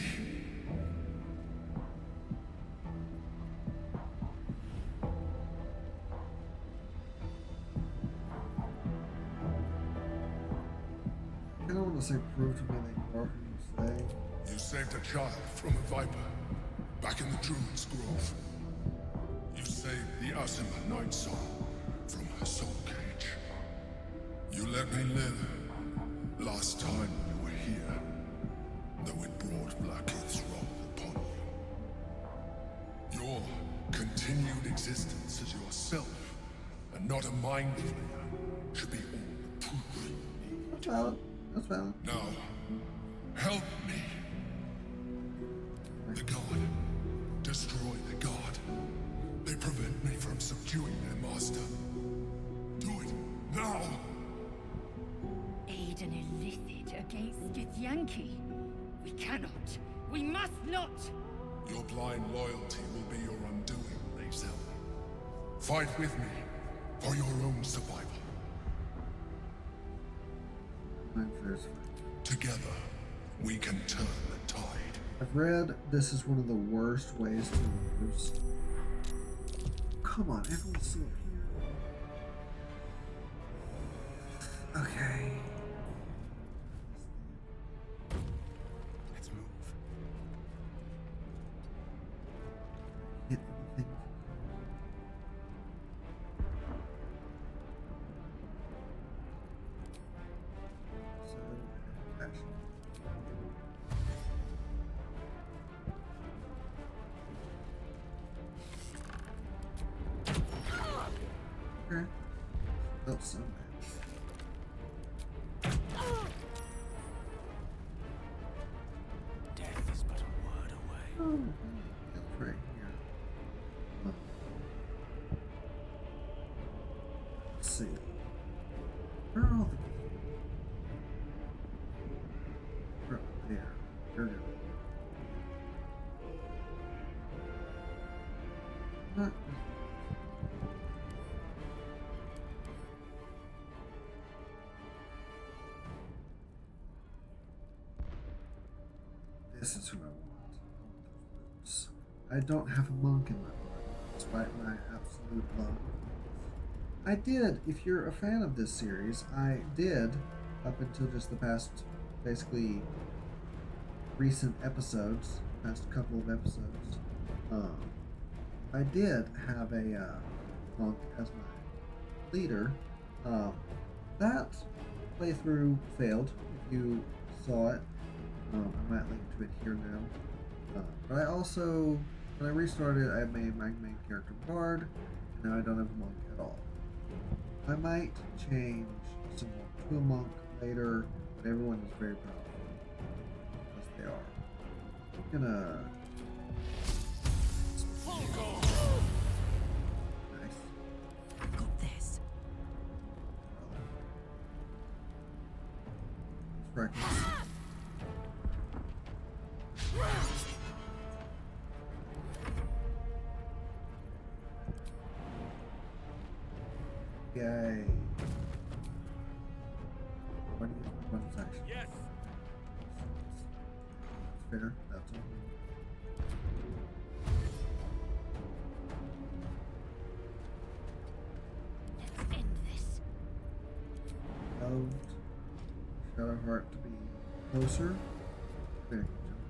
I don't want to say prove to me that you are who you say. You saved a child from a viper, back in the Druid's Grove. You saved the Asima Night Soul from her soul cage. You let me live last time you were here, though it brought Blackheath's wrath upon you. Your continued existence as yourself, and not a mind flayer, should be all the proof. That's valid. That's valid. Now, help me. The god. Destroy the god. They prevent me from subduing their master. Do it now. Aid an illicit against Githyanki. We cannot. We must not. Your blind loyalty will be your undoing, Lae'zel. Fight with me for your own survival. I'm first. Together, we can turn the tide. I've read this is one of the worst ways to lose. Come on, everyone's still here. Okay. Let's move. Hit anything. So, action. Okay. Felt so bad. Death is but a word away. Oh, that's right here. Let's see. Where are all the... Right there. There it is. Not... This is who I want. I don't have a monk in my party, despite my absolute love. I did, if you're a fan of this series, I did, up until just the past, basically, recent episodes, past couple of episodes, I did have a monk as my leader. That playthrough failed, if you saw it. I might link to it here now. But I also, when I restarted, I made my main character Bard, and now I don't have a monk at all. I might change someone to a monk later, but everyone is very powerful, as they are. I'm gonna... Nice. I've got this. Let's practice. Yay. What do you use my bonus action? Yes. That's fair. That's all. Let's end this. Loved Shadowheart to be closer. Wait, I can jump.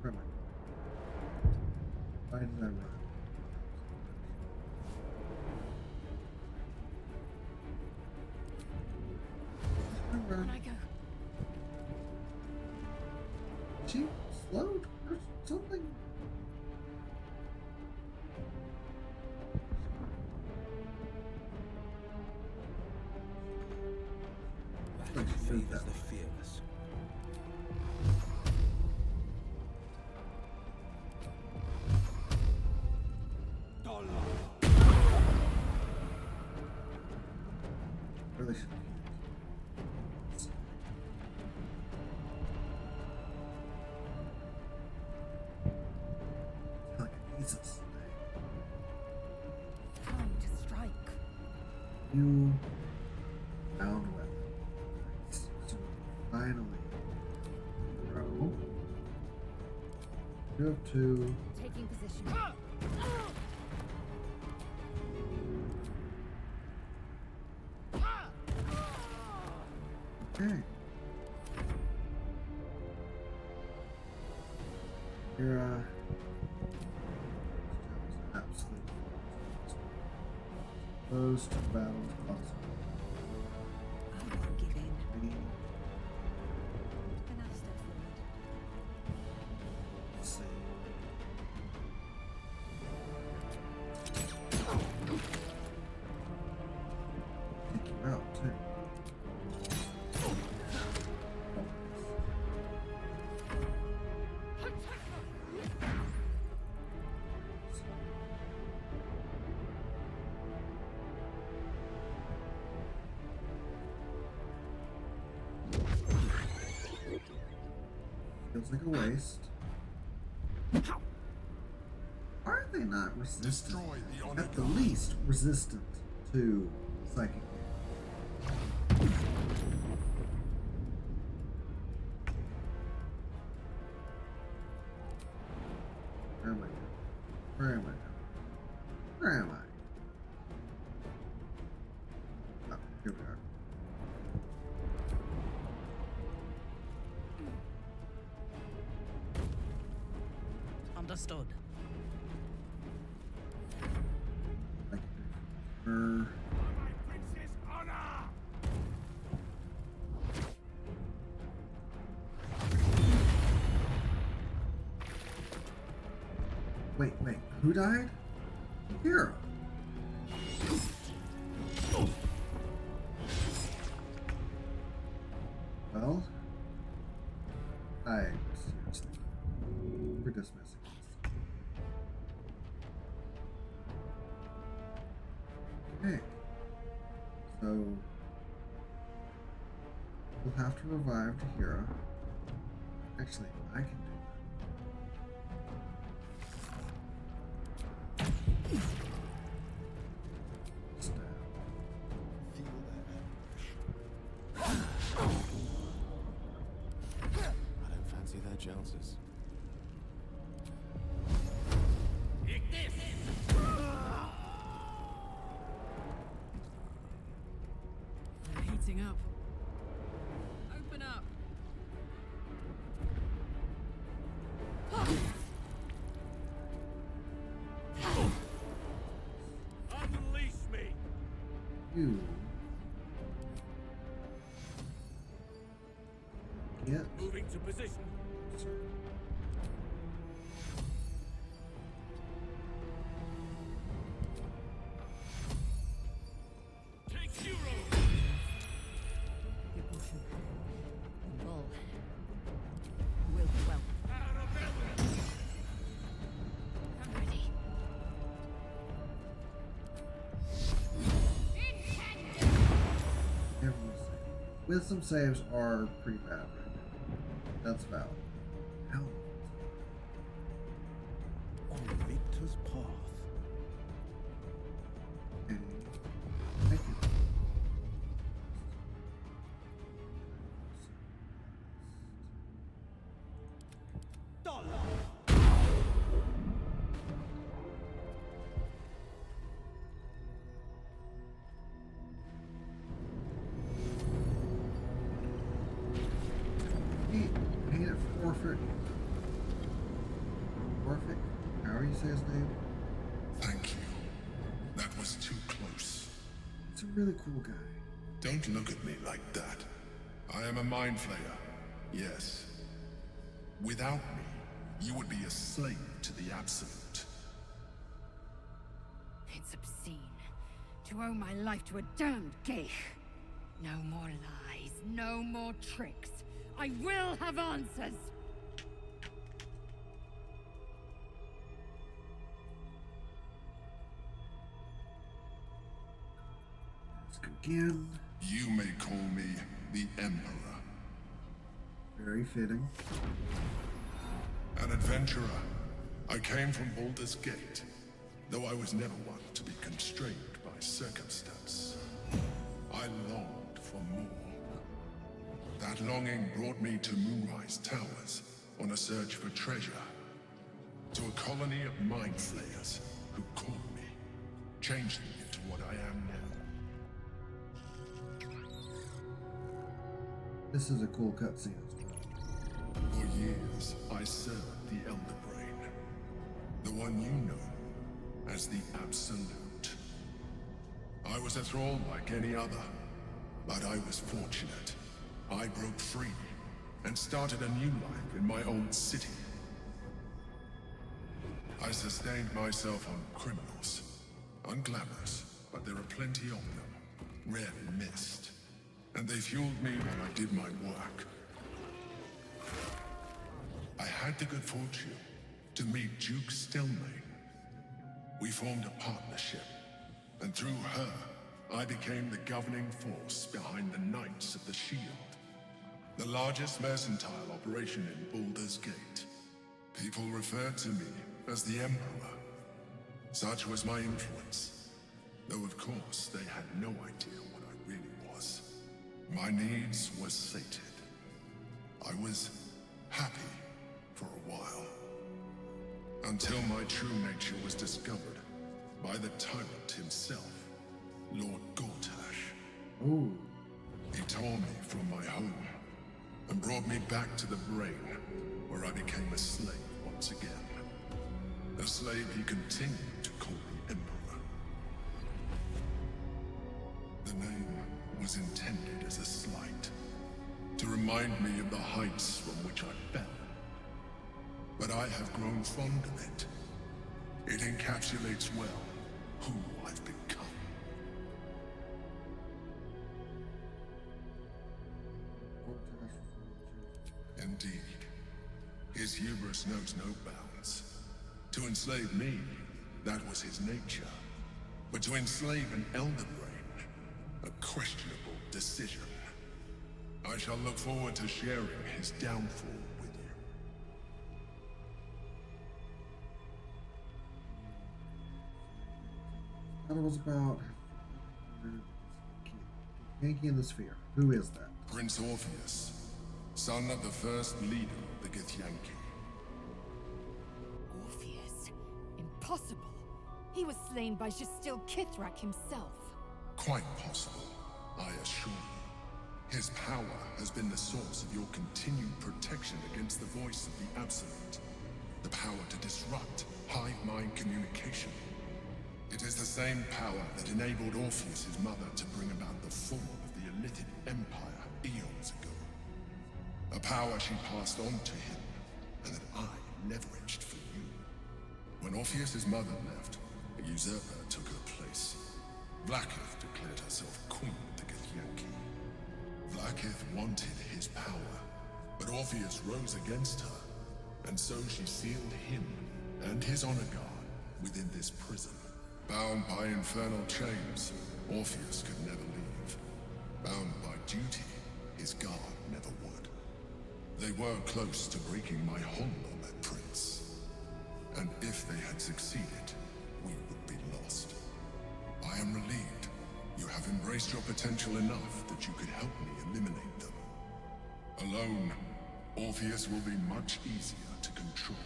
Where am I? Why did I run? Can I go? She slowed or something? That favors the fearless. Really should like it needs us. Time to strike. You found weapons. So finally, throw. You have two. Taking position. Okay. You're absolutely close to battle as possible. I won't give in. Maybe Then I'll step forward. let's see. Take you out too. Feels like a waste. Why are they not resistant? At the least, resistant to psychic. Where am I? Where am I? Where am I? Oh, here we are. Understood. Princess honor. Wait, who died? Hero. Well, seriously, we're dismissing this. Okay, so we'll have to revive the hero. Actually, I can do I don't fancy their chances. I'm heating up. Open up. Unleash me. you. Get Moving to position. Take zero. Devotion. Bull. Will be well. I'm ready. every save. Wisdom saves are pretty bad right now. That's valid. How? On the victor's path. Okay. say his name? Thank you. That was too close. He's a really cool guy. Don't look at me like that. I am a mind flayer. Yes. Without me, you would be a slave to the Absolute. It's obscene to owe my life to a damned geich. No more lies, no more tricks. I will have answers! Again. You may call me the Emperor. Very fitting. An adventurer. I came from Baldur's Gate, though I was never one to be constrained by circumstance. I longed for more. That longing brought me to Moonrise Towers on a search for treasure. To a colony of mind flayers who caught me, changed me into what I am now. This is a cool cutscene as well. For years, I served the Elder Brain. The one you know as the Absolute. I was a thrall like any other, but I was fortunate. I broke free and started a new life in my own city. I sustained myself on criminals. Unglamorous, but there are plenty of them. Rarely missed. And they fueled me while I did my work. I had the good fortune to meet Duke Stelmane. We formed a partnership, and through her, I became the governing force behind the Knights of the Shield, the largest mercantile operation in Baldur's Gate. People referred to me as the Emperor. Such was my influence, though of course they had no idea what I really was. My needs were sated. I was happy for a while. Until my true nature was discovered by the tyrant himself, Lord Gortash. Ooh. He tore me from my home and brought me back to the Brain, where I became a slave once again. A slave he continued to call the Emperor. The name was intended as a slight, to remind me of the heights from which I fell. But I have grown fond of it. It encapsulates well who I've become. Indeed. His hubris knows no bounds. To enslave me, that was his nature. But to enslave an Elder Brain, a questionable decision. I shall look forward to sharing his downfall with you. That was about Yankee in the Sphere. Who is that? Prince Orpheus, son of the first leader of the Githyanki. Orpheus? Impossible. He was slain by Justil Kithrak himself. Quite possible, I assure you. His power has been the source of your continued protection against the voice of the Absolute. The power to disrupt hive mind communication. It is the same power that enabled Orpheus's mother to bring about the fall of the Elitid Empire eons ago. A power she passed on to him, and that I leveraged for you. When Orpheus's mother left, a usurper took her place. Vlaakith declared herself queen of the Githyanki. Vlaakith wanted his power, but Orpheus rose against her, and so she sealed him and his honor guard within this prison. Bound by infernal chains, Orpheus could never leave. Bound by duty, his guard never would. They were close to breaking my hold on that prince. And if they had succeeded, we would be lost. I am relieved you have embraced your potential enough that you could help me eliminate them. Alone, Orpheus will be much easier to control.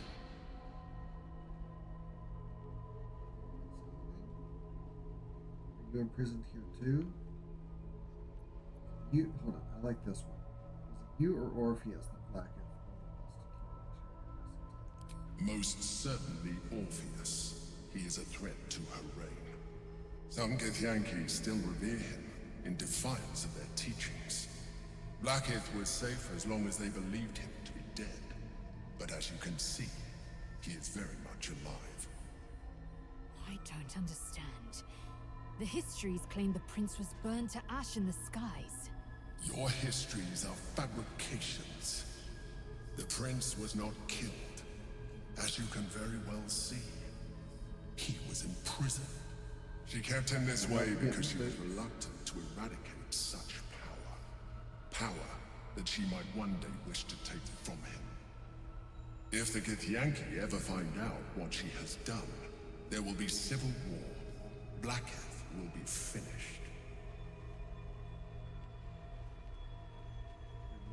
Are you imprisoned here too? You hold on, I like this one. Was it you or Orpheus that Blacketh Most certainly Orpheus. He is a threat to her reign. Some Githyanki still revere him, in defiance of their teachings. Blackith was safe as long as they believed him to be dead. But as you can see, he is very much alive. I don't understand. The histories claim the prince was burned to ash in the skies. Your histories are fabrications. The prince was not killed. As you can very well see, he was imprisoned. She kept him this way because she was reluctant to eradicate such power. Power that she might one day wish to take from him. If the Githyanki ever find out what she has done, there will be civil war. Blackith will be finished.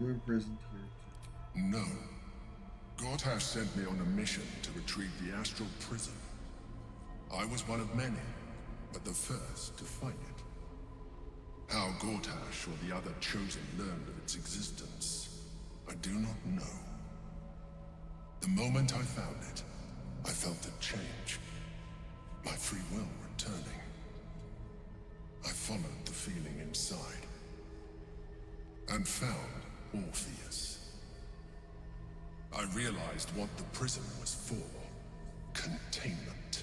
You're imprisoned here too. No. Gortash sent me on a mission to retrieve the astral prison. I was one of many, but the first to find it. How Gortash or the other chosen learned of its existence, I do not know. The moment I found it, I felt a change. My free will returning. I followed the feeling inside. And found Orpheus. I realized what the prison was for. Containment.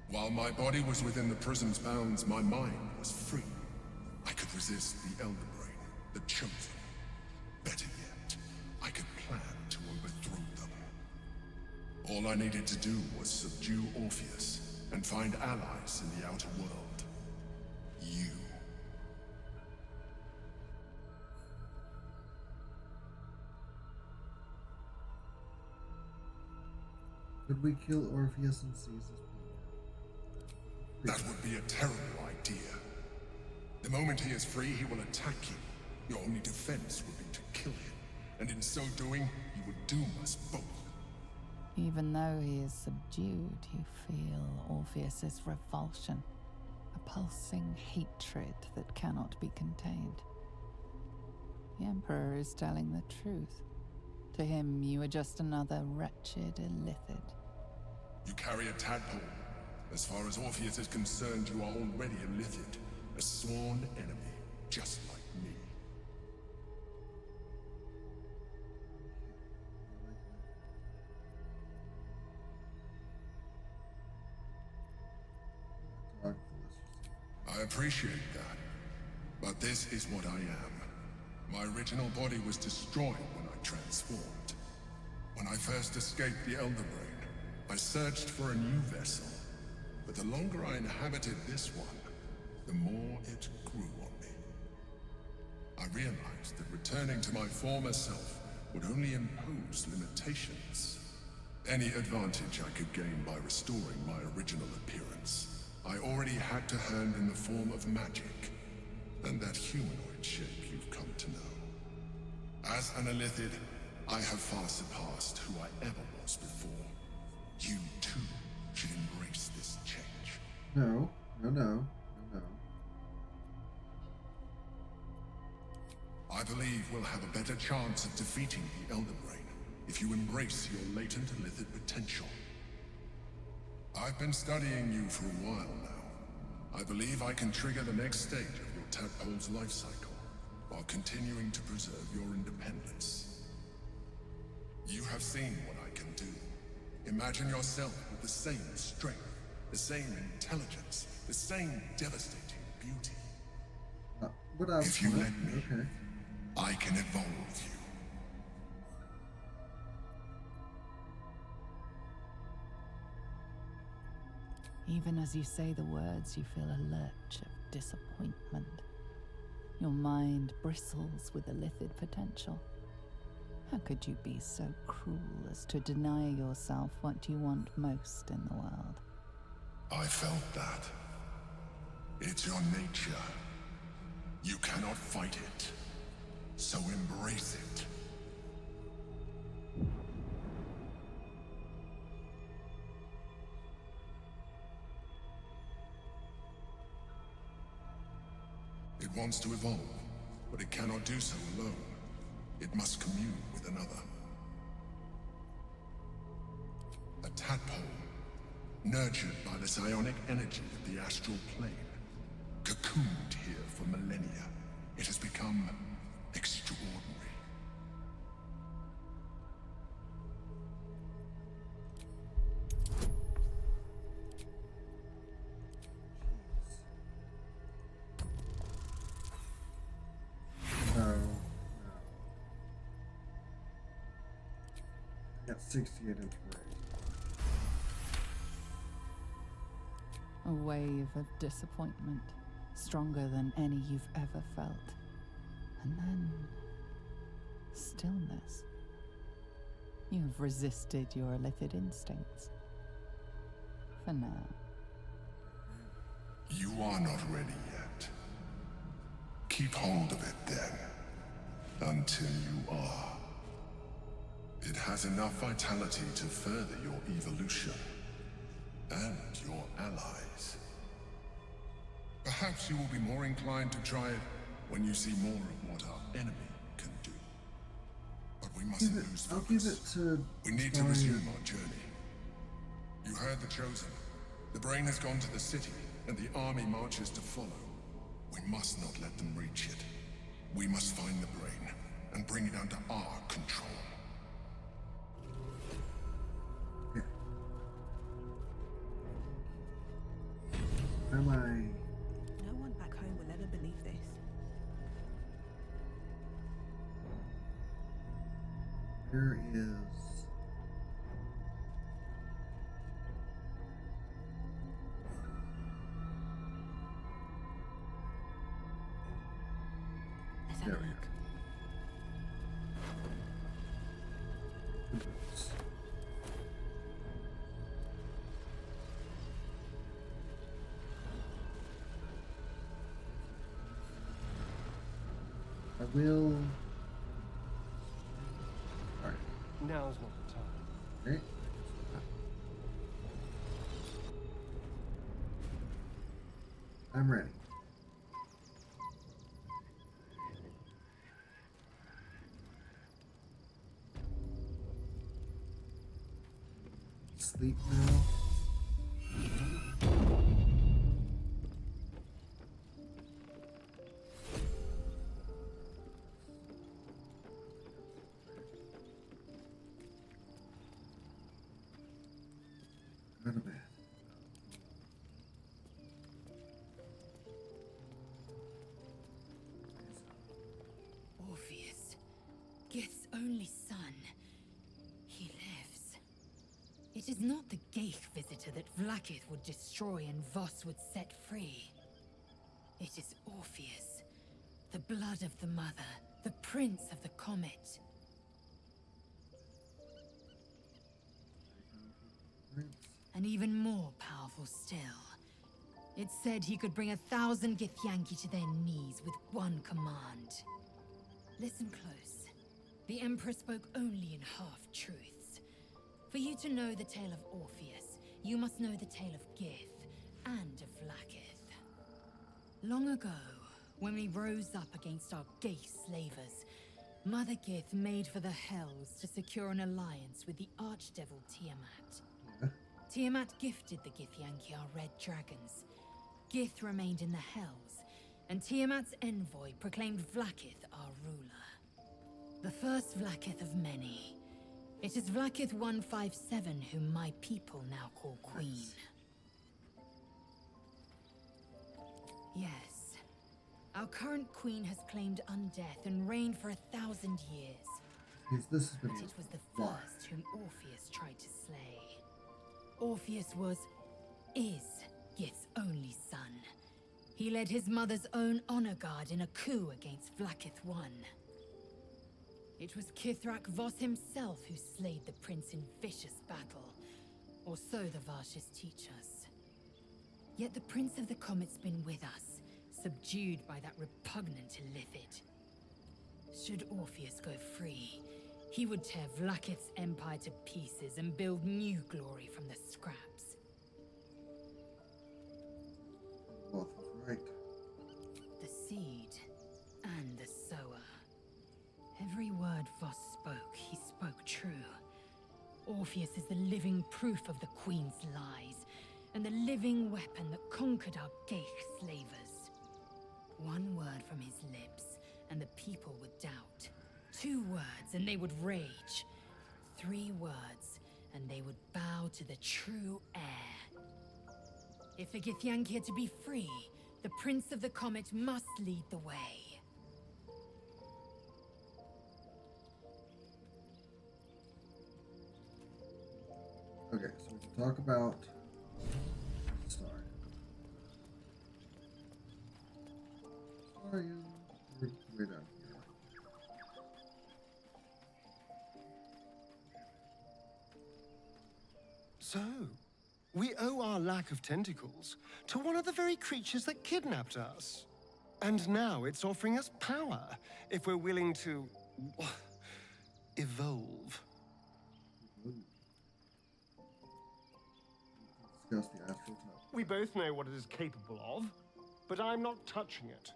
While my body was within the prison's bounds, my mind was free. I could resist the Elder Brain, the Chosen. Better yet, I could plan to overthrow them. All I needed to do was subdue Orpheus and find allies in the outer world. You. Could we kill Orpheus and seize his power? That would be a terrible idea. The moment he is free, he will attack you. Your only defense would be to kill him. And in so doing, you would doom us both. Even though he is subdued, you feel Orpheus's revulsion. A pulsing hatred that cannot be contained. The Emperor is telling the truth. To him, you are just another wretched illithid. You carry a tadpole. As far as Orpheus is concerned, you are already a illithid. A sworn enemy, just like me. I appreciate that. But this is what I am. My original body was destroyed when I transformed. When I first escaped the Elder Brain, I searched for a new vessel. But the longer I inhabited this one, the more it grew on me. I realized that returning to my former self would only impose limitations. Any advantage I could gain by restoring my original appearance, I already had to hand in the form of magic, and that humanoid shape you've come to know. As an illithid, I have far surpassed who I ever was before. You, too, should embrace this change. No. I believe we'll have a better chance of defeating the Elder Brain if you embrace your latent illithid potential. I've been studying you for a while now. I believe I can trigger the next stage of your tadpole's life cycle, while continuing to preserve your independence. You have seen what I can do. Imagine yourself with the same strength, the same intelligence, the same devastating beauty. If you let me, I can evolve you. Even as you say the words, you feel a lurch of disappointment. Your mind bristles with illithid potential. How could you be so cruel as to deny yourself what you want most in the world? I felt that. It's your nature. You cannot fight it. So embrace it. It wants to evolve, but it cannot do so alone. It must commune with another. tadpole, nurtured by the psionic energy of the astral plane. Cocooned here for millennia, it has become extraordinary. No. I got 68 inspiration. A wave of disappointment, stronger than any you've ever felt. And then stillness. You've resisted your illithid instincts. For now. You are not ready yet. Keep hold of it then, until you are. It has enough vitality to further your evolution, and your allies. Perhaps you will be more inclined to try it when you see more of what our enemy can do. But we mustn't lose focus. I'll give it to... We need to resume our journey. You heard the Chosen. The brain has gone to the city, and the army marches to follow. We must not let them reach it. We must find the brain, and bring it under our control. Am I... No one back home will ever believe this. There is... Let's have a look. I will... Alright. Now's not the time. Okay. I'm ready. Sleep now. Go to bed. Orpheus, Gith's only son. He lives. It is not the Geich visitor that Vlaakith would destroy and Voss would set free. It is Orpheus, the blood of the mother, the prince of the comet. And even more powerful still. It said he could bring 1,000 Githyanki to their knees with one command. Listen close. The Emperor spoke only in half-truths. For you to know the tale of Orpheus, you must know the tale of Gith and of Vlaakith. Long ago, when we rose up against our Geich slavers, Mother Gith made for the Hells to secure an alliance with the Archdevil Tiamat. Tiamat gifted the Githyanki our red dragons. Gith remained in the Hells, and Tiamat's envoy proclaimed Vlaakith our ruler. The first Vlaakith of many. It is Vlaakith 157 whom my people now call Queen. Yes. Our current queen has claimed undeath and reigned for 1,000 years. This has been But it was the first whom Orpheus tried to slay. Orpheus is Gith's only son. He led his mother's own honor guard in a coup against Vlaakith I. It was Kithrak Voss himself who slayed the prince in vicious battle, or so the Varshas teach us. Yet the Prince of the Comet's been with us, subdued by that repugnant illithid. Should Orpheus go free, he would tear Vlaakith's empire to pieces and build new glory from the scraps. Both right. The seed and the sower. Every word Voss spoke, he spoke true. Orpheus is the living proof of the Queen's lies, and the living weapon that conquered our Geich slavers. One word from his lips, and the people would doubt. 2 words, and they would rage. 3 words, and they would bow to the true heir. If the Githyanki are to be free, the Prince of the Comet must lead the way. Okay, so we can talk about Starion. Starion, we're down here. So, we owe our lack of tentacles to one of the very creatures that kidnapped us. And now it's offering us power if we're willing to evolve. Discuss the astral type. We both know what it is capable of, but I'm not touching it.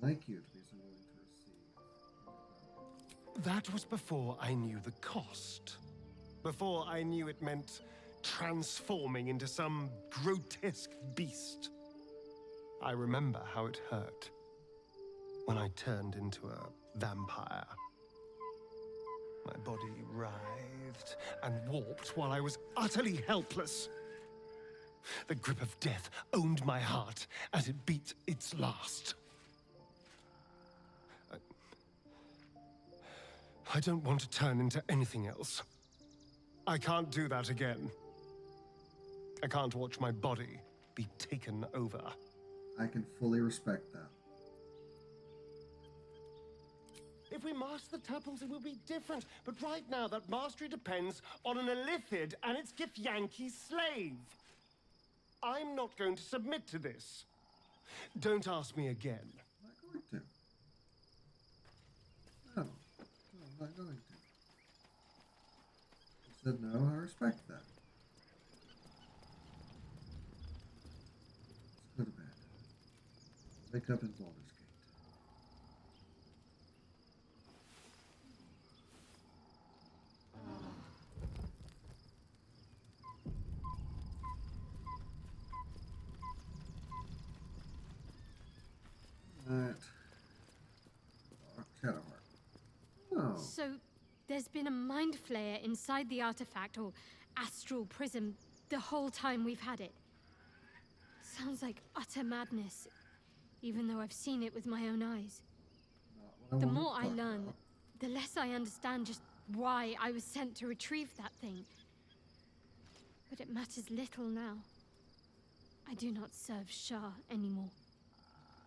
I'd like you to be so willing to receive. That was before I knew the cost. Before I knew it meant transforming into some grotesque beast. I remember how it hurt when I turned into a vampire. My body writhed and warped while I was utterly helpless. The grip of death owned my heart as it beat its last. I don't want to turn into anything else. I can't do that again. I can't watch my body be taken over. I can fully respect that. If we master the tuples, it will be different. But right now, that mastery depends on an Illithid and its Githyanki slave. I'm not going to submit to this. Don't ask me again. I'm not going to. No, I'm not going to. You said no, I respect that. Let's go to bed. Wake up in Baldur's Gate. Shadowheart. Oh. So, there's been a mind flayer inside the artifact, or astral prism, the whole time we've had it. Sounds like utter madness, even though I've seen it with my own eyes. The more I learn, the less I understand just why I was sent to retrieve that thing. But it matters little now. I do not serve Shah anymore,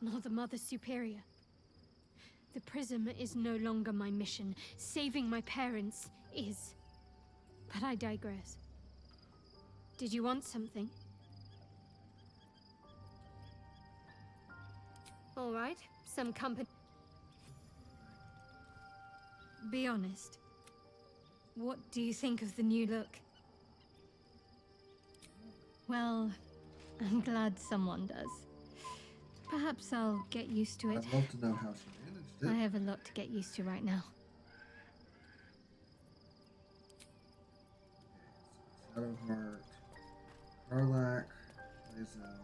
nor the Mother Superior. The prism is no longer my mission. Saving my parents is. But I digress. Did you want something? All right, some company. Be honest. What do you think of the new look? Well, I'm glad someone does. Perhaps I'll get used to it. I'd love to know how she managed it. I have a lot to get used to right now. Shadowheart, Karlak, Lae'zel.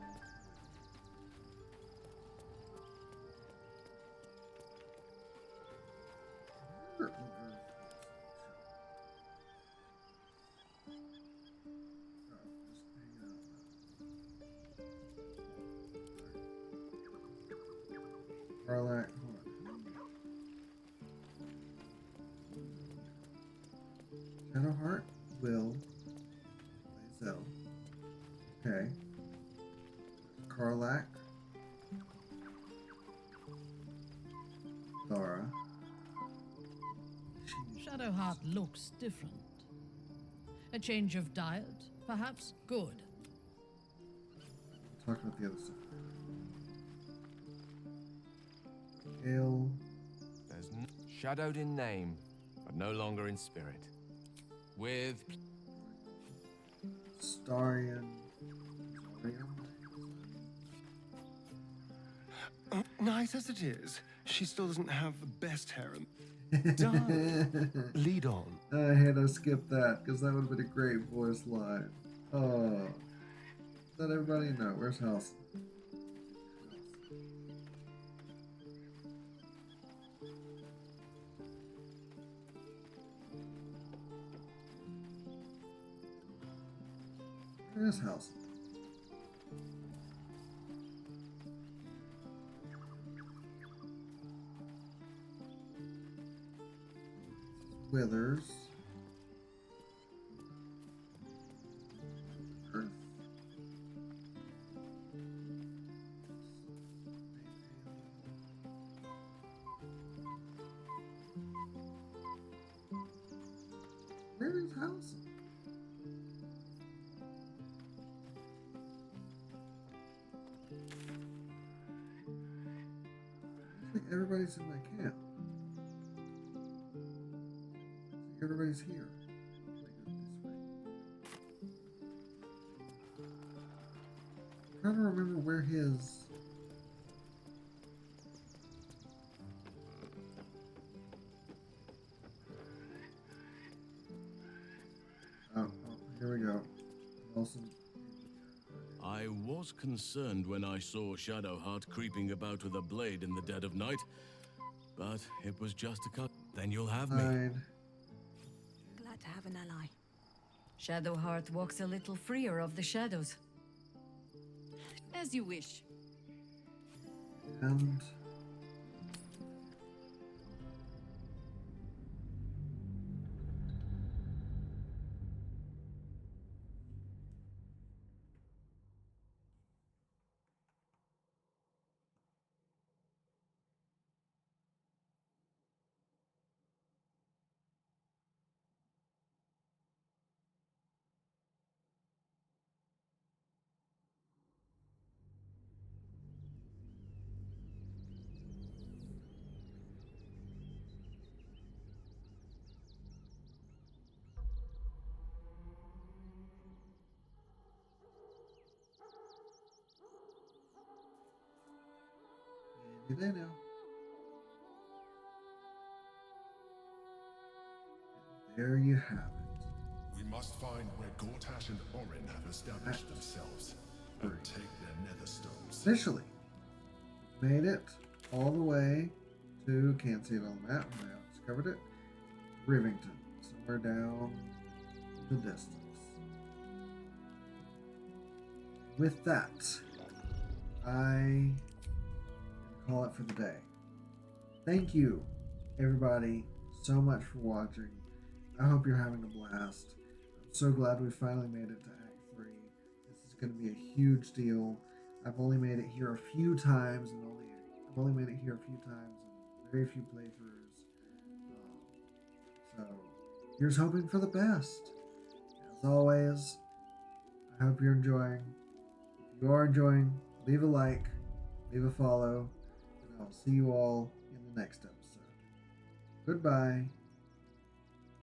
Where on earth is Shadowheart? Oh, just hanging out. Karlak, hold on. Shadowheart, Will, Lae'zel. Okay. Karlak. Dara. Shadowheart looks different. A change of diet, perhaps good. Talk about the other stuff. Gale. There's shadowed in name, but no longer in spirit. With Starion. Nice as it is, she still doesn't have the best hair. Done. Lead on. I had to skip that because that would have been a great voice line. Oh, let everybody know. Where's Halson? Where's Halson? Withers. Earth. Where is Halson? I think everybody's in my camp. Everybody's here. I'm trying to remember where his... Oh, here we go. Nelson. I was concerned when I saw Shadowheart creeping about with a blade in the dead of night, but it was just a cut. Then you'll have me. Glad to have an ally. Shadowheart walks a little freer of the shadows. As you wish. And... Maybe they know. There you have it. We must find where Gortash and Orin have established themselves and take their nether stones. Officially made it all the way to, can't see it on the map, I discovered it, Rivington, somewhere down the distance. With that, I call it for the day. Thank you, everybody, so much for watching. I hope you're having a blast. I'm so glad we finally made it to Act 3. This is going to be a huge deal. I've only made it here a few times, and I've only made it here a few times in very few playthroughs. So here's hoping for the best. As always, I hope you're enjoying. If you are enjoying, leave a like, leave a follow, and I'll see you all in the next episode. Goodbye.